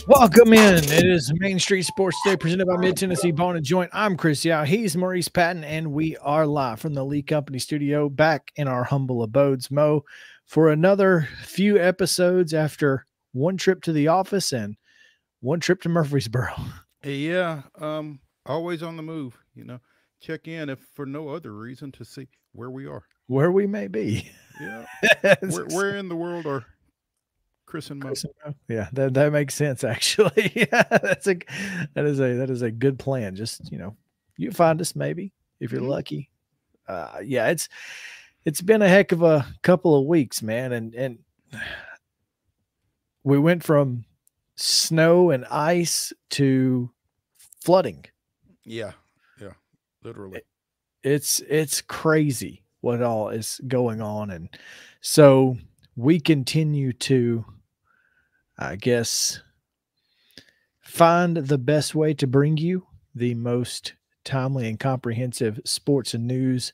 Welcome in. It is Main Street Sports Day presented by Mid-Tennessee Bone and Joint. I'm Chris Yao. He's Maurice Patton, and we are live from the Lee Company studio back in our humble abodes, Mo, for another few episodes after one trip to the office and one trip to Murfreesboro. Yeah, always on the move, check in if for no other reason to see where we are. Where we may be. Yeah. Where in the world are Chris and Mo? Yeah, that makes sense actually. Yeah, that is a good plan. Just, you find us maybe if you're lucky. Yeah, it's been a heck of a couple of weeks, man, and we went from snow and ice to flooding. Yeah, literally. It's crazy what all is going on, and so we continue to, I guess, find the best way to bring you the most timely and comprehensive sports and news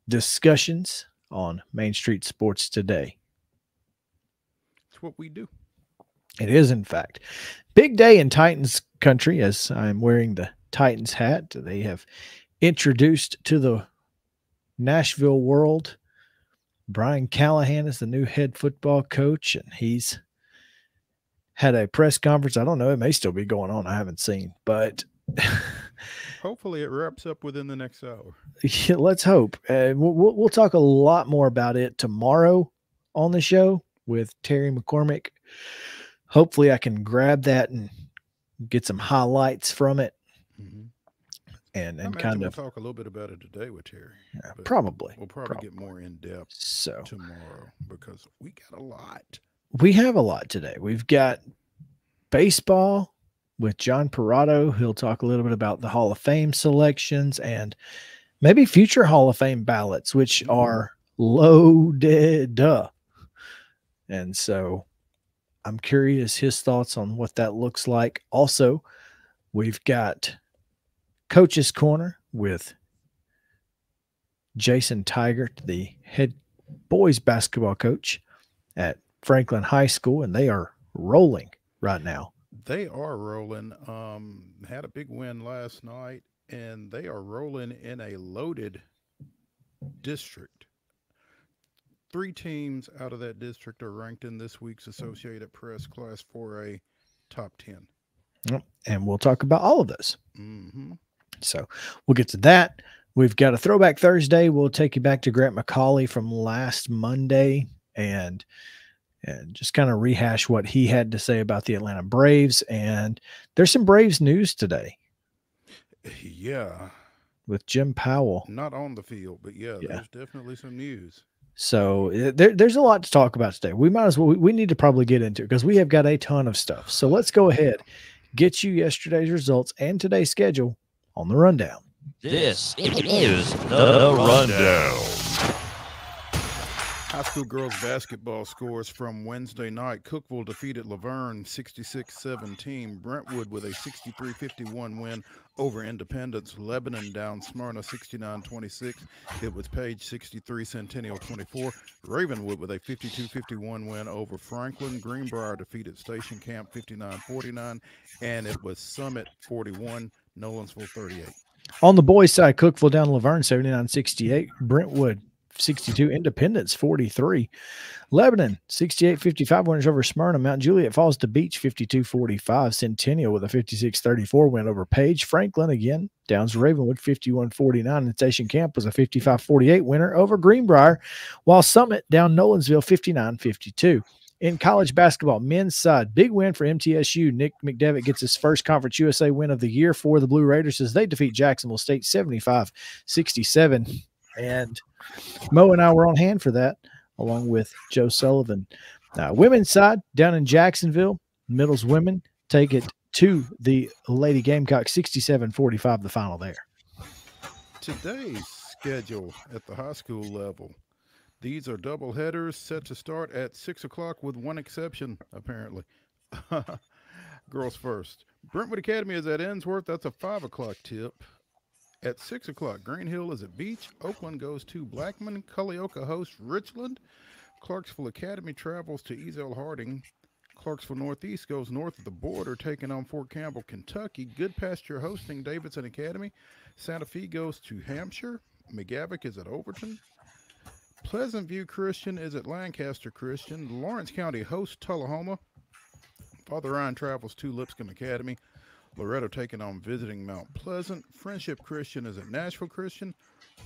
discussions on Main Street Sports Today. It's what we do. It is, in fact. Big day in Titans country, as I'm wearing the Titans hat. They have introduced to the Nashville world Brian Callahan is the new head football coach, and he's had a press conference. I don't know. It may still be going on. I haven't seen, but hopefully it wraps up within the next hour. Yeah, let's hope. We'll talk a lot more about it tomorrow on the show with Terry McCormick. Hopefully I can grab that and get some highlights from it. Mm-hmm. And kind of talk a little bit about it today with Terry. Yeah, probably. We'll get more in depth tomorrow because we got a lot. We have a lot today. We've got baseball with John Perrotto. He'll talk a little bit about the Hall of Fame selections and maybe future Hall of Fame ballots, which are loaded. And so I'm curious his thoughts on what that looks like. Also, we've got Coach's Corner with Jason TIGERT, the head boys basketball coach at Franklin High School, and they are rolling right now. They are rolling. Had a big win last night, and they are rolling in a loaded district. 3 teams out of that district are ranked in this week's Associated Press Class 4A Top 10. And we'll talk about all of those. Mm-hmm. So we'll get to that. We've got a Throwback Thursday. We'll take you back to Grant McCauley from last Monday and just kind of rehash what he had to say about the Atlanta Braves. And there's some Braves news today. Yeah. With Jim Powell. Not on the field, but yeah. There's definitely some news. So there's a lot to talk about today. We might as well, we need to probably get into it because we have got a ton of stuff. So let's go ahead, get you yesterday's results and today's schedule on the rundown. This is the rundown. High school girls basketball scores from Wednesday night. Cookeville defeated Laverne 66-17. Brentwood with a 63-51 win over Independence. Lebanon down Smyrna 69-26. It was Page 63, Centennial 24. Ravenwood with a 52-51 win over Franklin. Greenbrier defeated Station Camp 59-49. And it was Summit 41, Nolensville 38. On the boys' side, Cookeville down Laverne 79-68. Brentwood 62, Independence 43. Lebanon 68-55 winners over Smyrna. Mount Juliet falls to Beach 52-45. Centennial with a 56-34 win over Page. Franklin again downs Ravenwood 51-49. And Station Camp was a 55-48 winner over Greenbrier, while Summit down Nolensville 59-52. In college basketball, men's side, big win for MTSU. Nick McDevitt gets his first Conference USA win of the year for the Blue Raiders as they defeat Jacksonville State 75-67. And Mo and I were on hand for that, along with Joe Sullivan. Women's side, down in Jacksonville, Middles women take it to the Lady Gamecocks 67-45, the final there. Today's schedule at the high school level. These are double headers set to start at 6 o'clock with one exception, apparently. Girls first. Brentwood Academy is at Ensworth. That's a 5 o'clock tip. At 6 o'clock, Green Hill is at Beach. Oakland goes to Blackman. Culleoka hosts Richland. Clarksville Academy travels to Ezel Harding. Clarksville Northeast goes north of the border, taking on Fort Campbell, Kentucky. Goodpasture hosting Davidson Academy. Santa Fe goes to Hampshire. McGavock is at Overton. Pleasant View Christian is at Lancaster Christian. Lawrence County hosts Tullahoma. Father Ryan travels to Lipscomb Academy. Loretto taking on visiting Mount Pleasant. Friendship Christian is at Nashville Christian.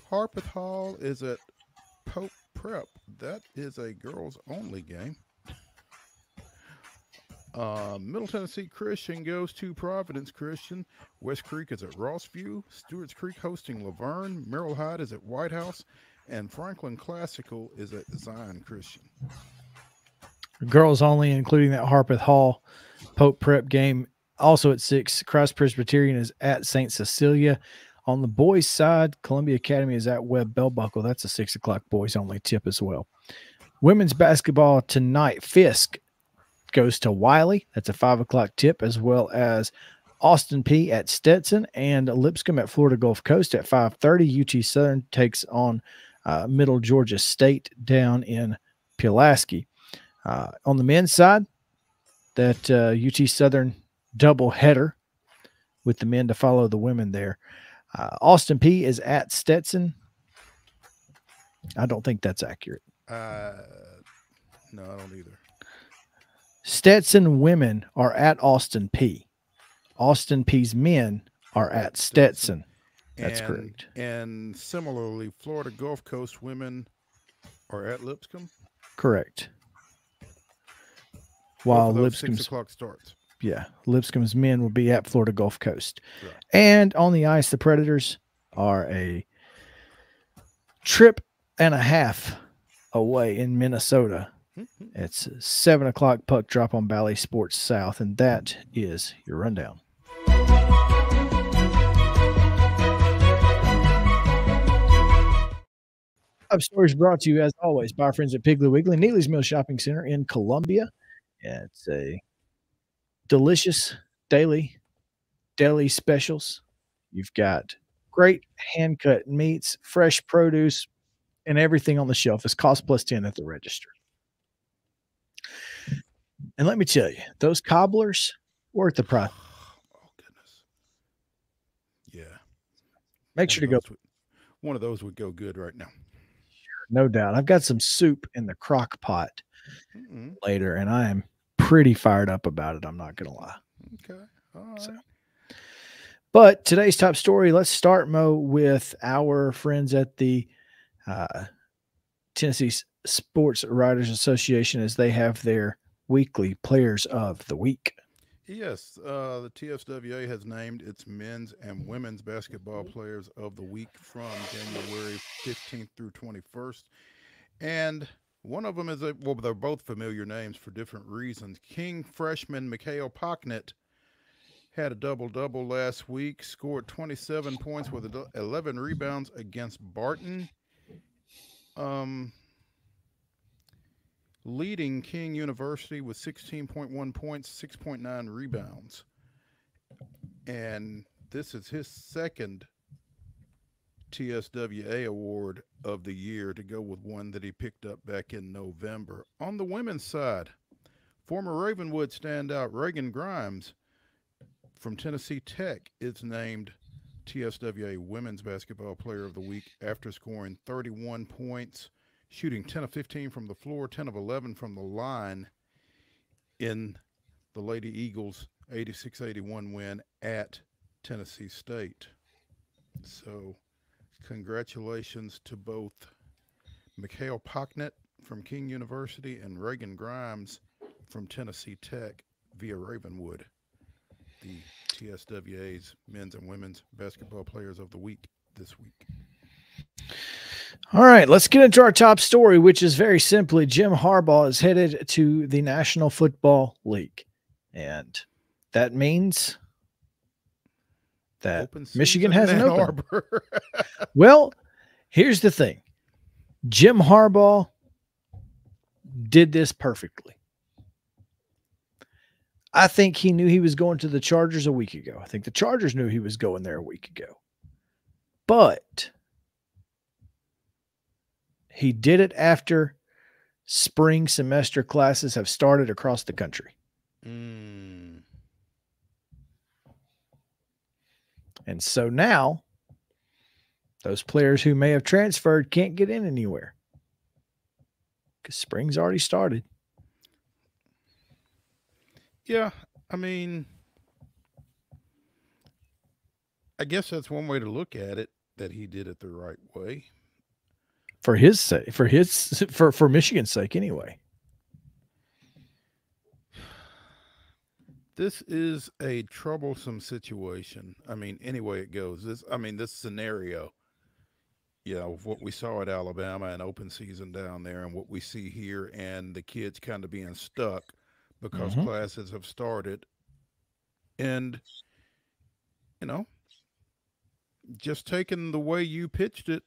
Harpeth Hall is at Pope Prep. That is a girls-only game. Middle Tennessee Christian goes to Providence Christian. West Creek is at Rossview. Stewart's Creek hosting Laverne. Merrill Hyde is at White House. And Franklin Classical is at Zion Christian. Girls only, including that Harpeth Hall Pope Prep game. Also at 6, Christ Presbyterian is at St. Cecilia. On the boys' side, Columbia Academy is at Webb Bell Buckle. That's a 6 o'clock boys only tip as well. Women's basketball tonight, Fisk goes to Wiley. That's a 5 o'clock tip, as well as Austin P at Stetson and Lipscomb at Florida Gulf Coast at 5:30. UT Southern takes on Middle Georgia State down in Pulaski. On the men's side, that UT Southern double header with the men to follow the women there. Austin P is at Stetson. I don't think that's accurate. No, I don't either. Stetson women are at Austin P. Austin P's men are at Stetson. That's correct. And similarly, Florida Gulf Coast women are at Lipscomb. Correct. While Lipscomb's 6 o'clock starts. Yeah, Lipscomb's men will be at Florida Gulf Coast. Right. And on the ice, the Predators are a trip and a half away in Minnesota. It's 7 o'clock puck drop on Bally Sports South, and that is your rundown. Top stories brought to you, as always, by our friends at Piggly Wiggly, Neely's Mill Shopping Center in Columbia. It's a delicious deli specials. You've got great hand-cut meats, fresh produce, and everything on the shelf is cost plus 10 at the register. And let me tell you, those cobblers worth the price. Oh, goodness. Yeah. Make sure to go. One of those would go good right now. No doubt. I've got some soup in the crock pot later, and I am pretty fired up about it. I'm not going to lie. Okay. All right. So, but today's top story, let's start, Mo, with our friends at the Tennessee Sports Writers Association as they have their weekly Players of the Week. Yes, the TSWA has named its men's and women's basketball players of the week from January 15th through 21st. And one of them is, well, they're both familiar names for different reasons. King freshman Mikhail Pocknett had a double-double last week, scored 27 points with 11 rebounds against Barton. Leading King University with 16.1 points, 6.9 rebounds. And this is his second TSWA award of the year, to go with one that he picked up back in November. On the women's side, former Ravenwood standout Reagan Grimes from Tennessee Tech is named TSWA Women's Basketball Player of the Week after scoring 31 points, shooting 10 of 15 from the floor, 10 of 11 from the line in the Lady Eagles' 86-81 win at Tennessee State. So congratulations to both Mikhail Pocknett from King University and Reagan Grimes from Tennessee Tech via Ravenwood, the TSWA's men's and women's basketball players of the week this week. All right, let's get into our top story, which is very simply Jim Harbaugh is headed to the National Football League. And that means that Michigan hasn't opened. Well, here's the thing. Jim Harbaugh did this perfectly. I think he knew he was going to the Chargers a week ago. I think the Chargers knew he was going there a week ago. But he did it after spring semester classes have started across the country. Mm. And so now those players who may have transferred can't get in anywhere because spring's already started. Yeah, I mean, I guess that's one way to look at it, that he did it the right way. For his sake, for Michigan's sake anyway. This is a troublesome situation. I mean, any way it goes. This scenario, what we saw at Alabama and open season down there and what we see here, and the kids kind of being stuck because classes have started. And, just taking the way you pitched it,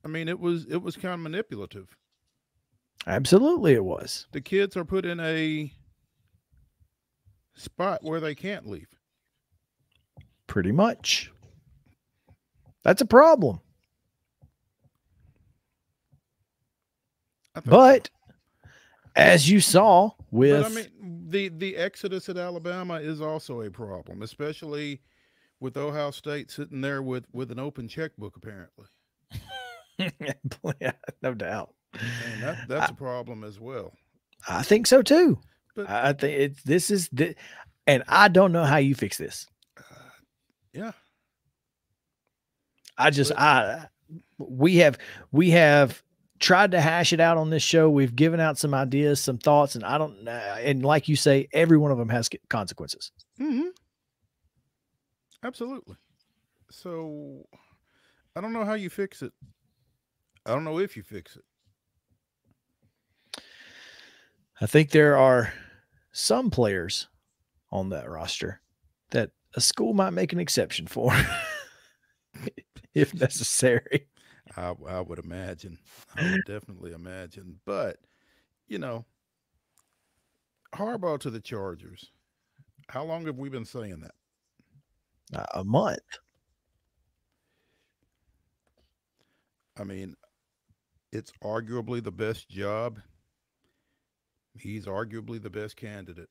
I mean, it was kind of manipulative. Absolutely it was. The kids are put in a spot where they can't leave. Pretty much. That's a problem. But as you saw with, I mean, the exodus at Alabama is also a problem, especially with Ohio State sitting there with an open checkbook, apparently. Yeah, no doubt. And that's a problem as well. I think so too. But I think and I don't know how you fix this. Yeah. We have tried to hash it out on this show. We've given out some ideas, some thoughts, and and like you say, every one of them has consequences. Mm-hmm. Absolutely. So I don't know how you fix it. I don't know if you fix it. I think there are some players on that roster that a school might make an exception for if necessary. I would imagine. I would definitely imagine. But, Harbaugh to the Chargers. How long have we been saying that? A month. I mean, it's arguably the best job. He's arguably the best candidate.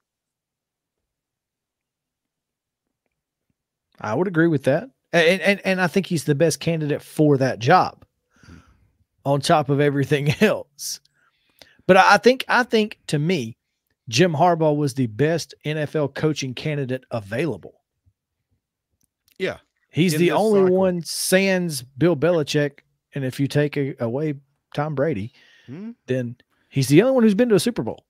I would agree with that. And I think he's the best candidate for that job on top of everything else. But I think to me, Jim Harbaugh was the best NFL coaching candidate available. Yeah. He's the only one sans Bill Belichick. And if you take away Tom Brady, then he's the only one who's been to a Super Bowl.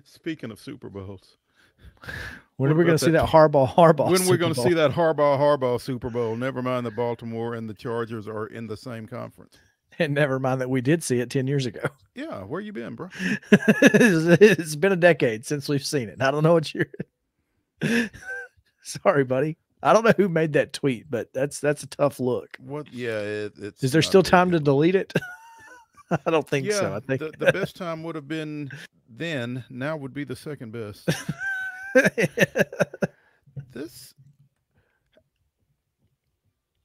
Speaking of Super Bowls. When are we going to see that Harbaugh? When we're going to see that Harbaugh Super Bowl? Never mind that Baltimore and the Chargers are in the same conference. And never mind that we did see it 10 years ago. Yeah, where you been, bro? It's been a decade since we've seen it. I don't know what you're. Sorry, buddy. I don't know who made that tweet, but that's a tough look. What? Yeah, it's. Is there still time to delete it? I don't think so. I think the best time would have been then. Now would be the second best.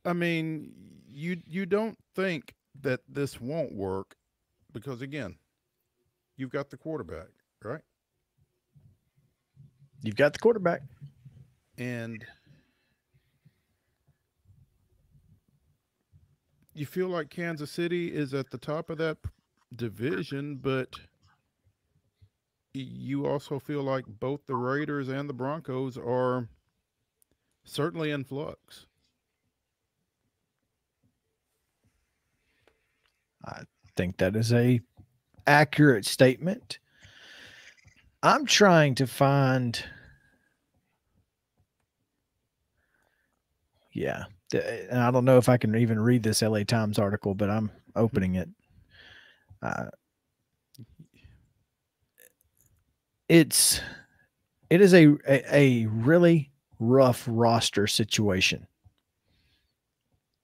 I mean, you don't think that this won't work because, again, you've got the quarterback, right? You've got the quarterback. And you feel like Kansas City is at the top of that division, but you also feel like both the Raiders and the Broncos are certainly in flux. I think that is a accurate statement. I'm trying to find. Yeah. And I don't know if I can even read this LA Times article, but I'm opening it. It is a really rough roster situation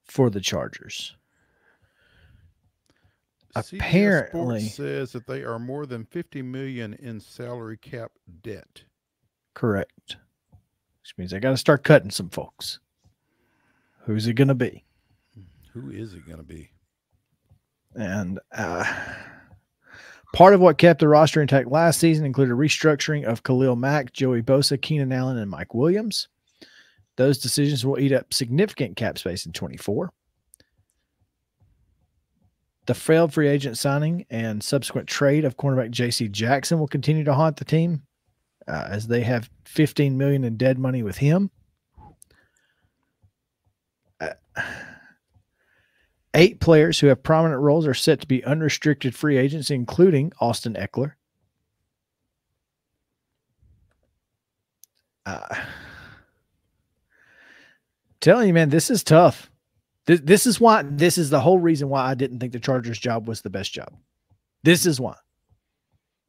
for the Chargers. Apparently, CBS Sports says that they are more than $50 million in salary cap debt. Correct. which means they got to start cutting some folks. Who's it going to be? Who is it going to be? And part of what kept the roster intact last season included restructuring of Khalil Mack, Joey Bosa, Keenan Allen, and Mike Williams. Those decisions will eat up significant cap space in 24. The failed free agent signing and subsequent trade of cornerback J.C. Jackson will continue to haunt the team as they have $15 million in dead money with him. 8 players who have prominent roles are set to be unrestricted free agents, including Austin Eckler. Telling you, man, this is tough. This is the whole reason why I didn't think the Chargers job was the best job. This is why.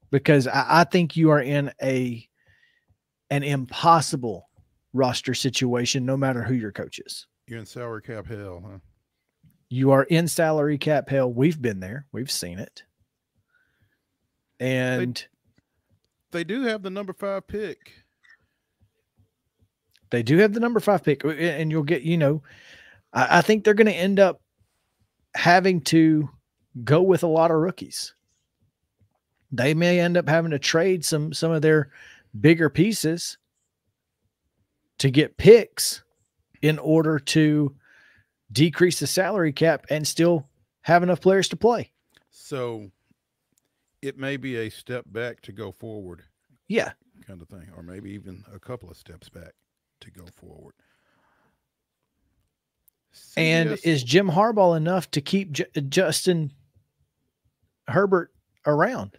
Because I think you are in an impossible roster situation no matter who your coach is. You're in salary cap hell, huh? You are in salary cap hell. We've been there. We've seen it. And they do have the number 5 pick. They do have the number 5 pick. And you'll get, I think they're going to end up having to go with a lot of rookies. They may end up having to trade some of their bigger pieces to get picks in order to decrease the salary cap and still have enough players to play. So it may be a step back to go forward. Yeah. Kind of thing. Or maybe even a couple of steps back to go forward. And is Jim Harbaugh enough to keep Justin Herbert around?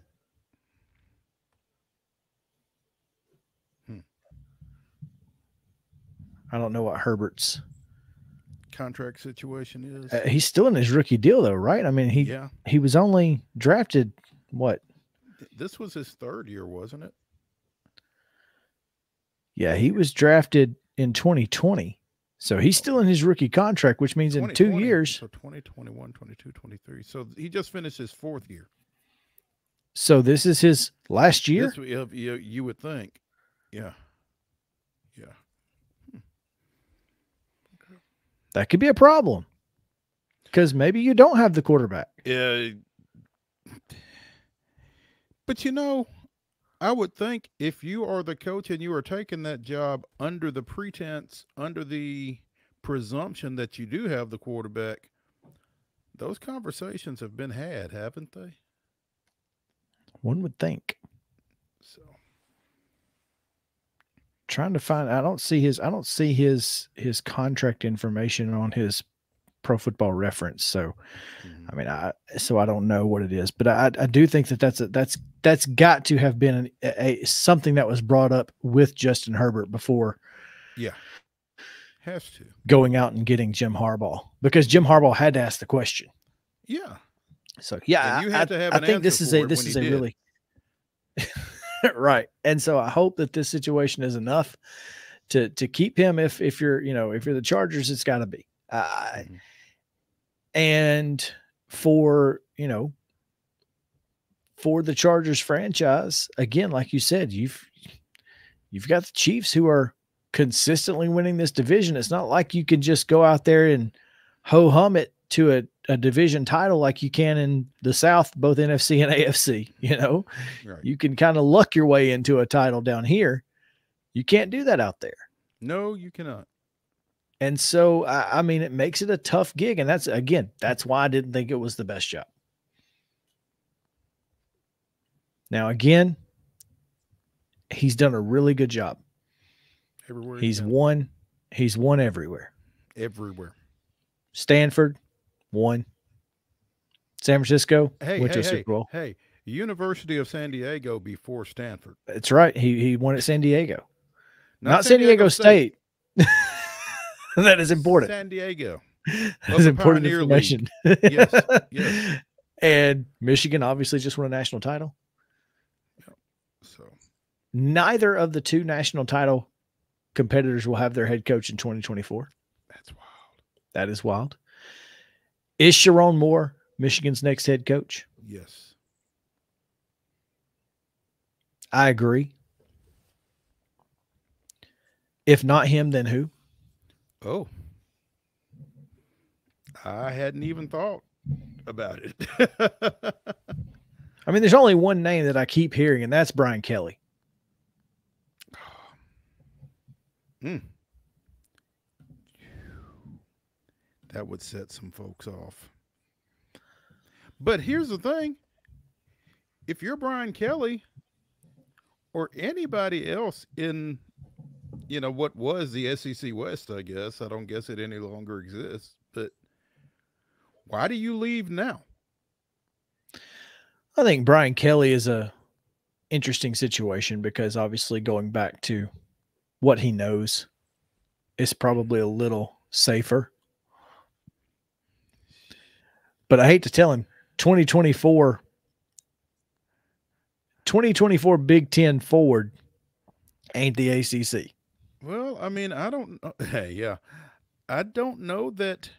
I don't know what Herbert's contract situation is. He's still in his rookie deal, though, right? I mean, he was only drafted, what? This was his 3rd year, wasn't it? Yeah, he was drafted in 2020. So he's still in his rookie contract, which means in 2 years. So 2021, 22, 23. So he just finished his 4th year. So this is his last year? You would think. Yeah. Yeah. That could be a problem because maybe you don't have the quarterback. Yeah. But, I would think if you are the coach and you are taking that job under the pretense, under the presumption that you do have the quarterback, those conversations have been had, haven't they? One would think. So trying to find, I don't see his contract information on his Pro Football Reference. So, I mean, I don't know what it is, but I do think that's got to have been something that was brought up with Justin Herbert before. Yeah. Has to. Going out and getting Jim Harbaugh, because Jim Harbaugh had to ask the question. Yeah. So, yeah, and you had to have an I think answer this is a really right. And so I hope that this situation is enough to keep him. If you're the Chargers, it's got to be. And for the Chargers franchise, again, like you said, you've got the Chiefs who are consistently winning this division. It's not like you can just go out there and ho-hum it to a division title like you can in the South, both NFC and AFC. Right. You can kind of luck your way into a title down here. You can't do that out there. No, you cannot. And so, I mean, it makes it a tough gig. And that's why I didn't think it was the best job. Now, again, he's done a really good job. Everywhere he's won everywhere. Everywhere. Stanford won. San Francisco went to Super Bowl. Hey, University of San Diego before Stanford. That's right. He won at San Diego. Not San Diego State. That is important. San Diego. That is important information. Yes. Yes. And Michigan obviously just won a national title. Yep. So neither of the 2 national title competitors will have their head coach in 2024. That's wild. That is wild. Is Sharon Moore Michigan's next head coach? Yes. I agree. If not him, then who? Oh, I hadn't even thought about it. I mean, there's only one name that I keep hearing, and that's Brian Kelly. That would set some folks off. But here's the thing. If you're Brian Kelly or anybody else in, what was the SEC West, I guess. I don't guess it any longer exists. But why do you leave now? I think Brian Kelly is a interesting situation because obviously going back to what he knows is probably a little safer. But I hate to tell him, 2024 Big Ten forward ain't the ACC. Well, I mean, I don't know. Hey, yeah. I don't know that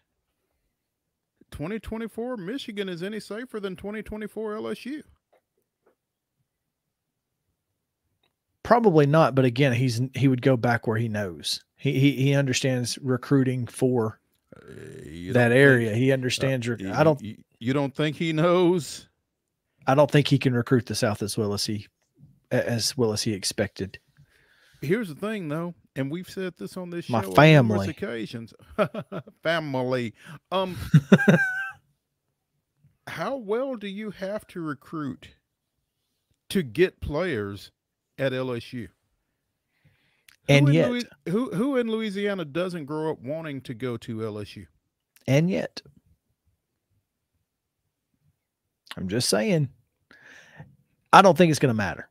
2024 Michigan is any safer than 2024 LSU. Probably not, but again, he would go back where he knows. He understands recruiting for that area. He understands. You don't think he knows? I don't think he can recruit the South as well as he expected. Here's the thing, though, and we've said this on this show on numerous occasions. Family. How well do you have to recruit to get players at LSU? Who in Louisiana doesn't grow up wanting to go to LSU? And yet, I'm just saying, I don't think it's going to matter.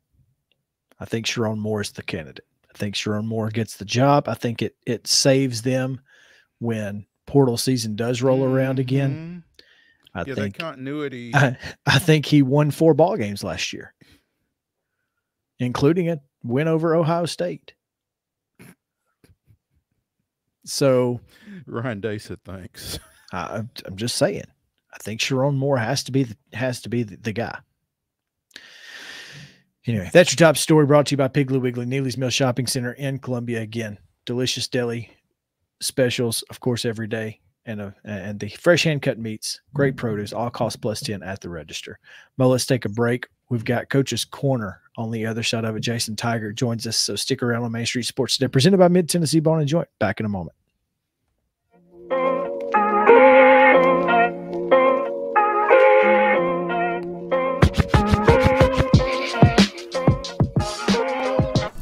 I think Sharon Moore is the candidate. I think Sharon Moore gets the job. I think it saves them when portal season does roll around again. I think that continuity. I think he won 4 ball games last year, including a win over Ohio State. So Ryan Day said thanks. I'm just saying. I think Sharon Moore has to be the guy. Anyway, that's your top story, brought to you by Piggly Wiggly, Neely's Mill Shopping Center in Columbia. Again, delicious deli specials, of course, every day, and the fresh hand-cut meats, great produce, all cost plus 10 at the register. Mo, let's take a break. We've got Coach's Corner on the other side of it. Jason TIGERT joins us, so stick around on Main Street Sports Today, presented by Mid-Tennessee Bone & Joint. Back in a moment.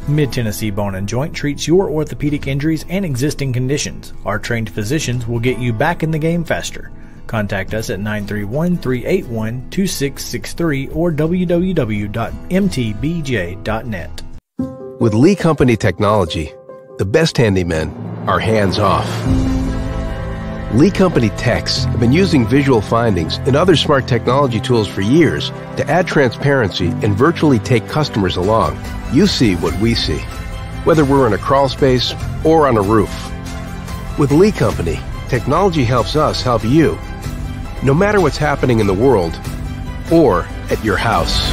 Mid-Tennessee Bone & Joint treats your orthopedic injuries and existing conditions. Our trained physicians will get you back in the game faster. Contact us at 931-381-2663 or www.mtbj.net. With Lee Company technology, the best handymen are hands-off. Lee Company techs have been using visual findings and other smart technology tools for years to add transparency and virtually take customers along. You see what we see, whether we're in a crawl space or on a roof. With Lee Company, technology helps us help you, no matter what's happening in the world or at your house.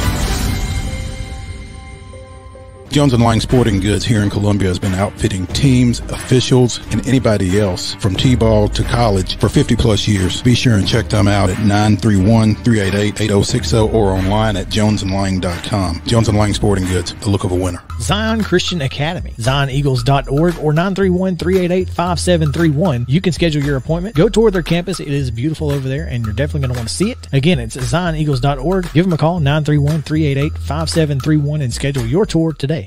Jones & Lang Sporting Goods here in Columbia has been outfitting teams, officials, and anybody else from T-ball to college for 50-plus years. Be sure and check them out at 931-388-8060 or online at jonesandlang.com. Jones & Lang Sporting Goods, the look of a winner. Zion Christian Academy, zioneagles.org or 931-388-5731. You can schedule your appointment. Go tour their campus. It is beautiful over there, and you're definitely going to want to see it. Again, it's zioneagles.org. Give them a call, 931-388-5731, and schedule your tour today.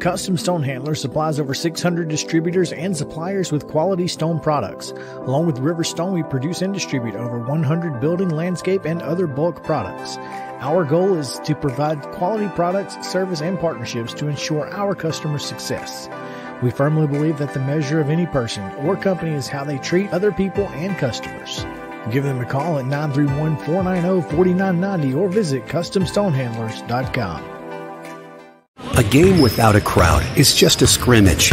Custom Stone Handlers supplies over 600 distributors and suppliers with quality stone products. Along with River Stone, we produce and distribute over 100 building, landscape, and other bulk products. Our goal is to provide quality products, service, and partnerships to ensure our customers' success. We firmly believe that the measure of any person or company is how they treat other people and customers. Give them a call at 931-490-4990 or visit CustomStonehandlers.com. A game without a crowd is just a scrimmage.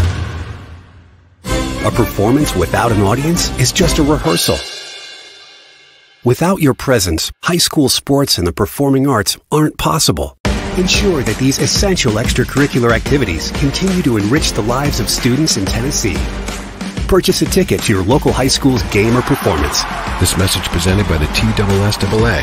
A performance without an audience is just a rehearsal. Without your presence, high school sports and the performing arts aren't possible. Ensure that these essential extracurricular activities continue to enrich the lives of students in Tennessee. Purchase a ticket to your local high school's game or performance. This message presented by the TSSAA.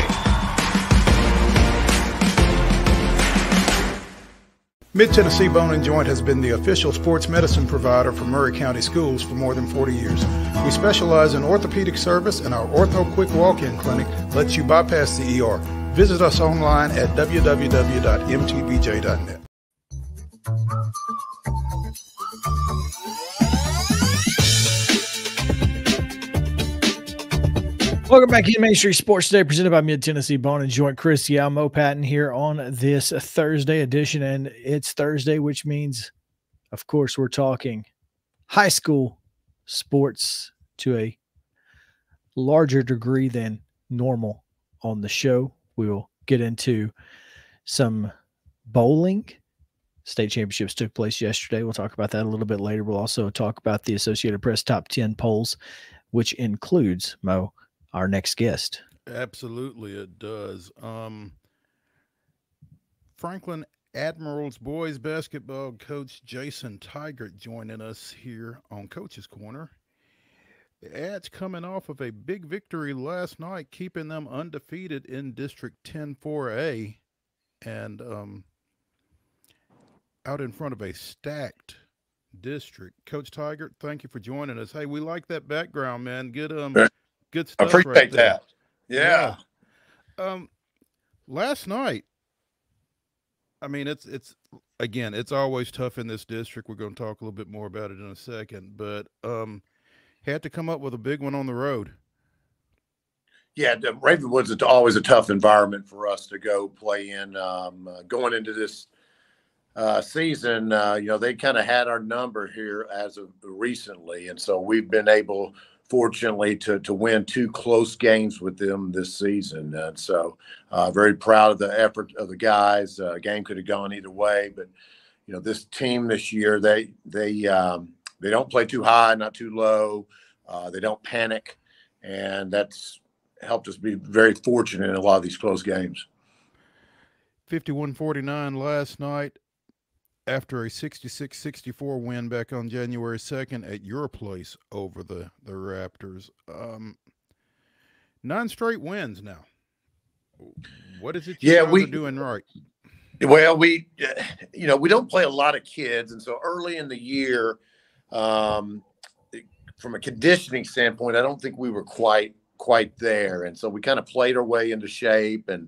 Mid-Tennessee Bone and Joint has been the official sports medicine provider for Murray County Schools for more than 40 years. We specialize in orthopedic service, and our Ortho Quick Walk-In Clinic lets you bypass the ER. Visit us online at www.mtbj.net. Welcome back to Main Street Sports Today, presented by Mid-Tennessee Bone and Joint. Chris Mo Patton here on this Thursday edition, and it's Thursday, which means, of course, we're talking high school sports to a larger degree than normal on the show. We will get into some bowling. State championships took place yesterday. We'll talk about that a little bit later. We'll also talk about the Associated Press Top 10 polls, which includes, Mo, our next guest. Absolutely, it does. Franklin Admirals boys basketball coach Jason TIGERT joining us here on Coach's Corner. The Ads coming off of a big victory last night, keeping them undefeated in District 10-4A, and out in front of a stacked district. Coach TIGERT, thank you for joining us. Hey, we like that background, man. Good stuff. Appreciate right there. that. Yeah. Last night, I mean, it's again, it's always tough in this district. We're going to talk a little bit more about it in a second, but had to come up with a big one on the road. Yeah, Ravenwood's always a tough environment for us to go play in. Going into this season, they kind of had our number here as of recently, and so we've been able, fortunately, to win 2 close games with them this season. And so very proud of the effort of the guys. Game could have gone either way, but this team this year, they don't play too high, not too low. They don't panic, and that's helped us be very fortunate in a lot of these close games. 51-49 last night after a 66-64 win back on January 2nd at your place over the Raptors. 9 straight wins now. What is it we're doing right? Well, we don't play a lot of kids, and so early in the year, from a conditioning standpoint, I don't think we were quite there, and so we kind of played our way into shape and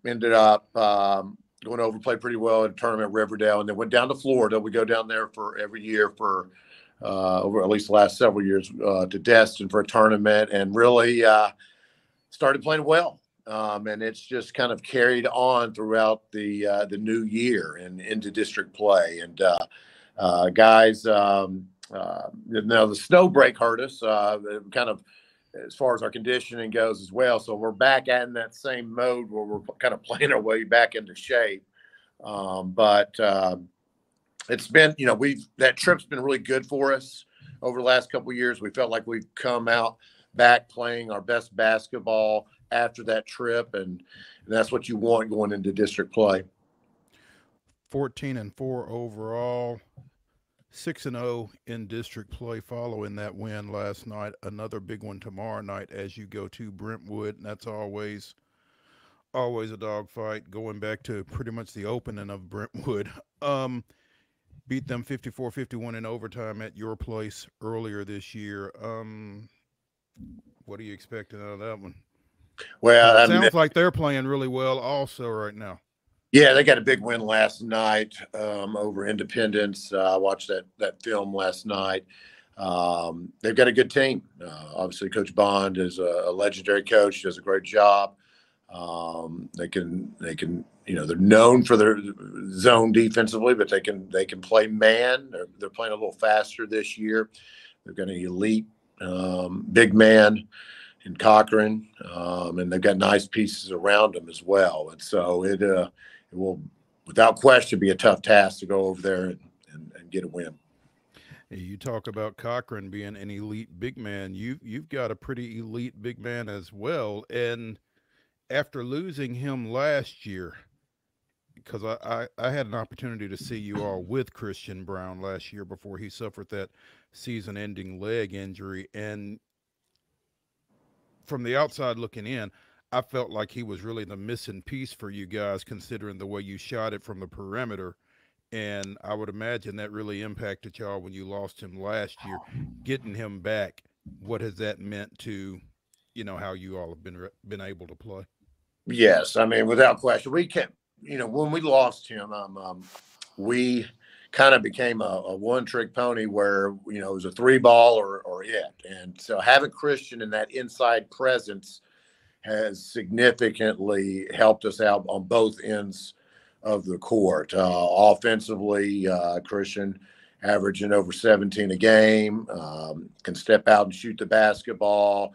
ended up going over, played pretty well in a tournament at Riverdale, and then went down to Florida. We go down there for every year for over at least the last several years to Destin for a tournament, and really started playing well. And it's just kind of carried on throughout the new year and into district play. And guys, the snow break hurt us kind of as far as our conditioning goes as well. So we're back in that same mode where we're kind of playing our way back into shape. But it's been, that trip's been really good for us over the last couple of years. We felt like we've come out back playing our best basketball after that trip, and that's what you want going into district play. 14-4 overall, 6-0 in district play following that win last night. Another big one tomorrow night as you go to Brentwood, and that's always a dogfight. Going back to pretty much the opening of Brentwood, beat them 54-51 in overtime at your place earlier this year. What are you expecting out of that one? Well, it sounds like they're playing really well also right now. Yeah, they got a big win last night over Independence. I watched that film last night. They've got a good team. Obviously, Coach Bond is a legendary coach, does a great job. They can they're known for their zone defensively, but they can play man. They're playing a little faster this year. They've got an elite big man in Cochran, and they've got nice pieces around them as well. And so it will, without question, be a tough task to go over there and get a win. You talk about Cochran being an elite big man. You've got a pretty elite big man as well. And after losing him last year, because I had an opportunity to see you all with Christian Brown last year before he suffered that season-ending leg injury, and from the outside looking in, I felt like he was really the missing piece for you guys, considering the way you shot it from the perimeter. And I would imagine that really impacted y'all when you lost him last year. Getting him back, what has that meant to, how you all have been able to play? Yes, I mean, without question, we can't. When we lost him, we kind of became a one-trick pony where it was a three ball or it. And so having Christian in that inside presence has significantly helped us out on both ends of the court. Offensively, Christian averaging over 17 a game, can step out and shoot the basketball,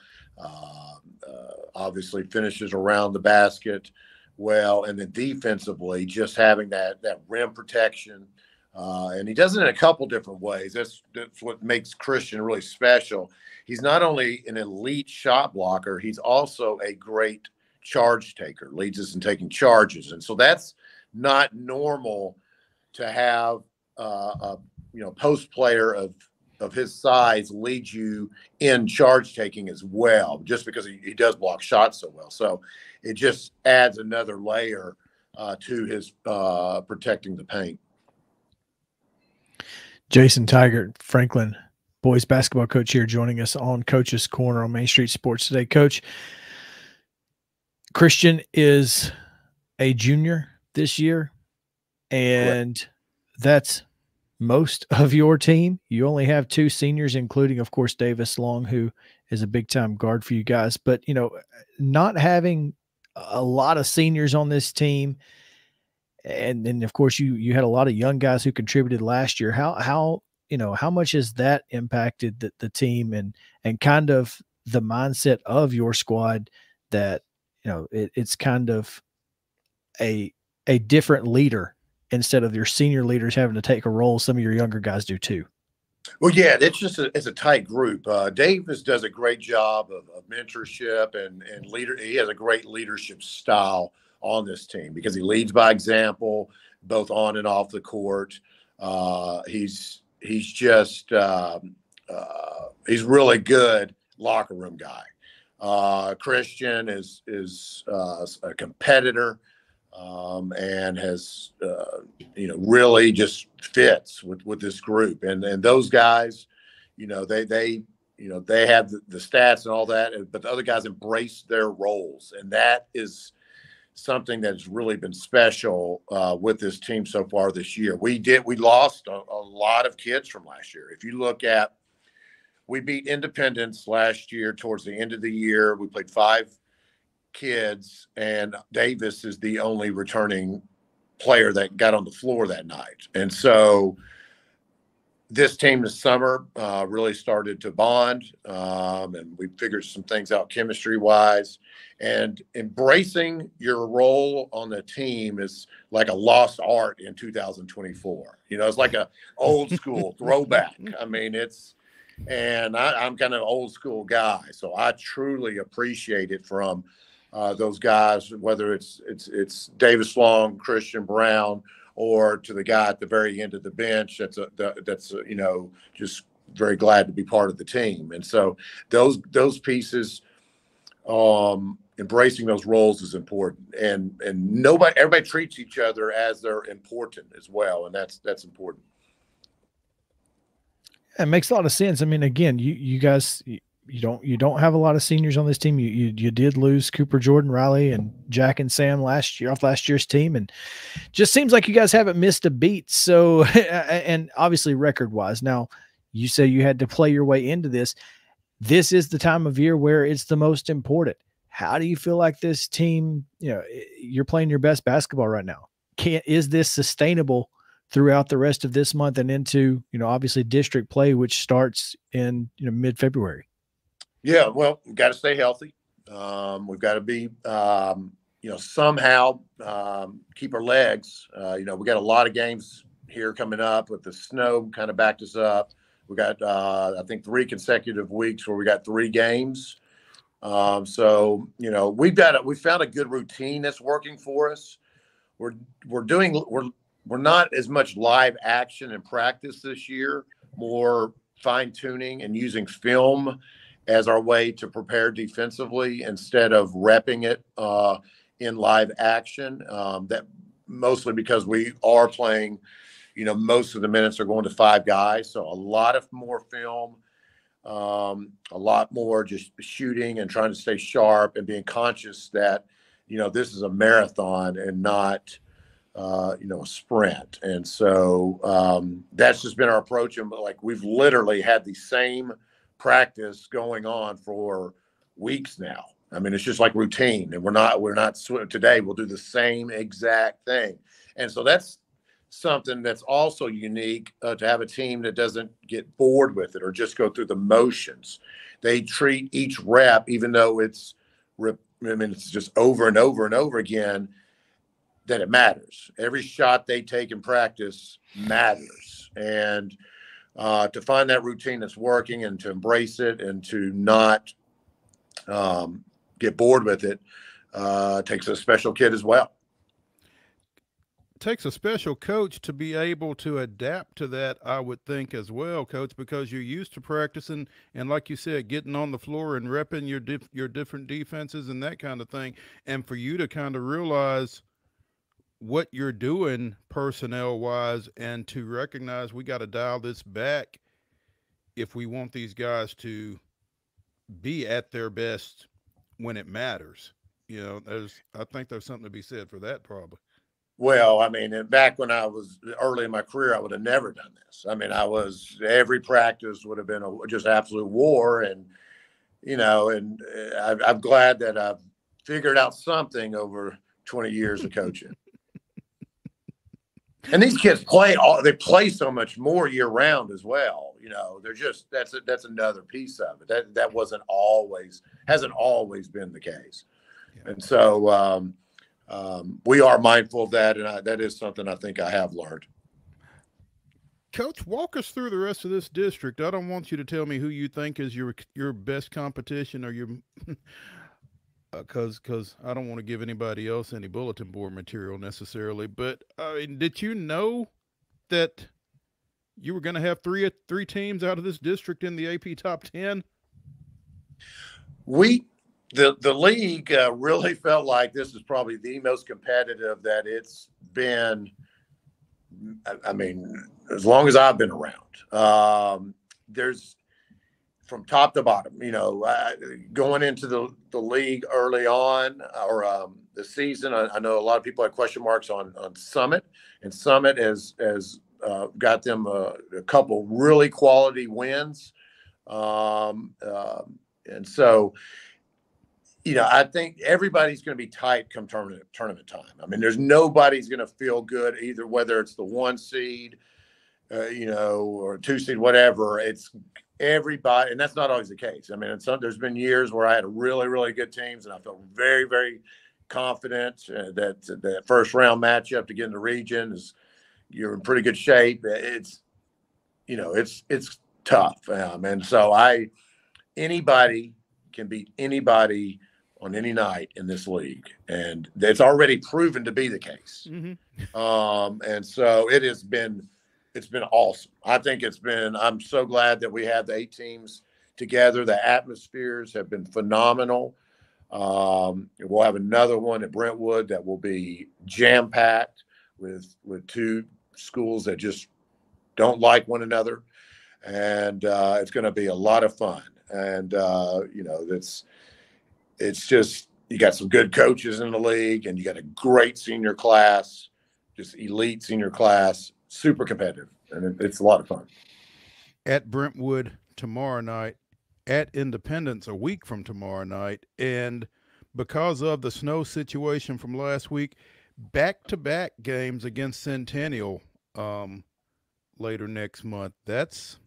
obviously finishes around the basket well, and then defensively, just having that rim protection. And he does it in a couple different ways. That's what makes Christian really special. He's not only an elite shot blocker, he's also a great charge taker, leads us in taking charges. And so that's not normal to have a post player of his size lead you in charge taking as well, just because he does block shots so well. So it just adds another layer to his protecting the paint. Jason TIGERT, Franklin boys basketball coach here, joining us on Coach's Corner on Main Street Sports Today. Coach, Christian is a junior this year, and that's most of your team. You only have two seniors, including, of course, Davis Long, who is a big-time guard for you guys. But, not having a lot of seniors on this team, and then, of course, you had a lot of young guys who contributed last year. How much has that impacted the team and kind of the mindset of your squad that, it's kind of a different leader instead of your senior leaders having to take a role? Some of your younger guys do too. Well, yeah, it's a tight group. Davis does a great job of mentorship and leader. He has a great leadership style on this team because he leads by example, both on and off the court. He's just he's really good locker room guy. Christian is a competitor. And has really just fits with this group, and those guys, they have the stats and all that, but the other guys embrace their roles, and that is something that's really been special with this team so far this year. We lost a lot of kids from last year. If you look at, we beat Independence last year towards the end of the year. We played 5 kids, and Davis is the only returning player that got on the floor that night. And so this team this summer really started to bond, and we figured some things out chemistry wise, and embracing your role on the team is like a lost art in 2024. It's like a old school throwback. I mean, I'm kind of an old school guy, so I truly appreciate it from those guys, whether it's Davis Long, Christian Brown, or to the guy at the very end of the bench that's just very glad to be part of the team. And so those pieces, embracing those roles is important, and everybody treats each other as they're important as well, and that's important. It makes a lot of sense. I mean, again, you guys. You don't have a lot of seniors on this team. You did lose Cooper, Jordan, Riley, and Jack and Sam last year's team, and just seems like you guys haven't missed a beat. So, and obviously record wise, now you say you had to play your way into this. This is the time of year where it's the most important. How do you feel like this team? You're playing your best basketball right now. Is this sustainable throughout the rest of this month and into obviously district play, which starts in mid-February? Yeah, well, we've got to stay healthy. We've got to be, somehow keep our legs. We got a lot of games here coming up with the snow kind of backed us up. We got, I think, 3 consecutive weeks where we got 3 games. So, we found a good routine that's working for us. we're not as much live action in practice this year, more fine tuning and using film as our way to prepare defensively instead of repping it in live action. That mostly because we are playing, most of the minutes are going to 5 guys. So a lot of more film, a lot more just shooting and trying to stay sharp and being conscious that, this is a marathon and not, a sprint. And so that's just been our approach. And like, we've literally had the same practice going on for weeks now. I mean, it's just like routine, and we're not today. We'll do the same exact thing. And so that's something that's also unique to have a team that doesn't get bored with it or just go through the motions. They treat each rep, even though it's just over and over and over again, that it matters. Every shot they take in practice matters. And to find that routine that's working and to embrace it and to not get bored with it takes a special kid as well. Takes a special coach to be able to adapt to that, I would think, as well, Coach, because you're used to practicing and, like you said, getting on the floor and repping your different defenses and that kind of thing. And for you to kind of realize what you're doing personnel-wise and to recognize we got to dial this back if we want these guys to be at their best when it matters. I think there's something to be said for that probably. Well, I mean, back when I was early in my career, I would have never done this. I mean, every practice would have been just absolute war. And, I'm glad that I've figured out something over 20 years of coaching. And these kids they play so much more year round as well. They're just, that's another piece of it. That hasn't always been the case. Yeah. And so, we are mindful of that, and that is something I think I have learned. Coach, walk us through the rest of this district. I don't want you to tell me who you think is your best competition or your because I don't want to give anybody else any bulletin board material necessarily. But did you know that you were going to have three teams out of this district in the AP Top 10? The league really felt like this is probably the most competitive that it's been. I mean, as long as I've been around, there's from top to bottom. Going into the league early on or the season, I know a lot of people had question marks on Summit, and Summit has got them a couple really quality wins, and so. I think everybody's going to be tight come tournament time. I mean, there's nobody's going to feel good either, whether it's the 1 seed, or 2 seed, whatever. It's everybody, and that's not always the case. I mean, there's been years where I had really, really good teams, and I felt very, very confident that the first round matchup to get in the region you're in pretty good shape. It's tough, and so anybody can beat anybody on any night in this league, and it's already proven to be the case. Mm-hmm. And so it's been awesome. I think I'm so glad that we have the 8 teams together. The atmospheres have been phenomenal. We'll have another one at Brentwood that will be jam-packed with 2 schools that just don't like one another. And it's going to be a lot of fun. And, it's just, you got some good coaches in the league, and you got a great senior class, just elite senior class, super competitive. And it's a lot of fun. At Brentwood tomorrow night, at Independence a week from tomorrow night. And because of the snow situation from last week, back-to-back games against Centennial later next month. That's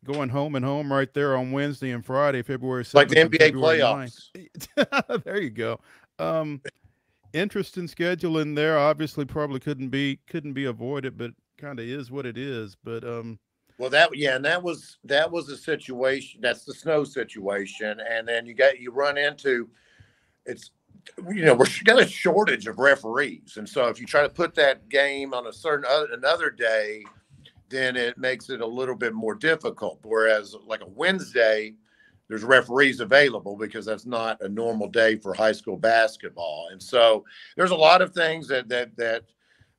going home and home right there on Wednesday and Friday, February 7th. Like the NBA playoffs. There you go. Interesting schedule in there. Obviously, probably couldn't be avoided, but kind of is what it is. But well, that was a situation. That's the snow situation, and then you run into you know, we're got a shortage of referees. And so if you try to put that game on a certain another day, then it makes it a little bit more difficult. Whereas like a Wednesday, there's referees available because that's not a normal day for high school basketball. And so there's a lot of things that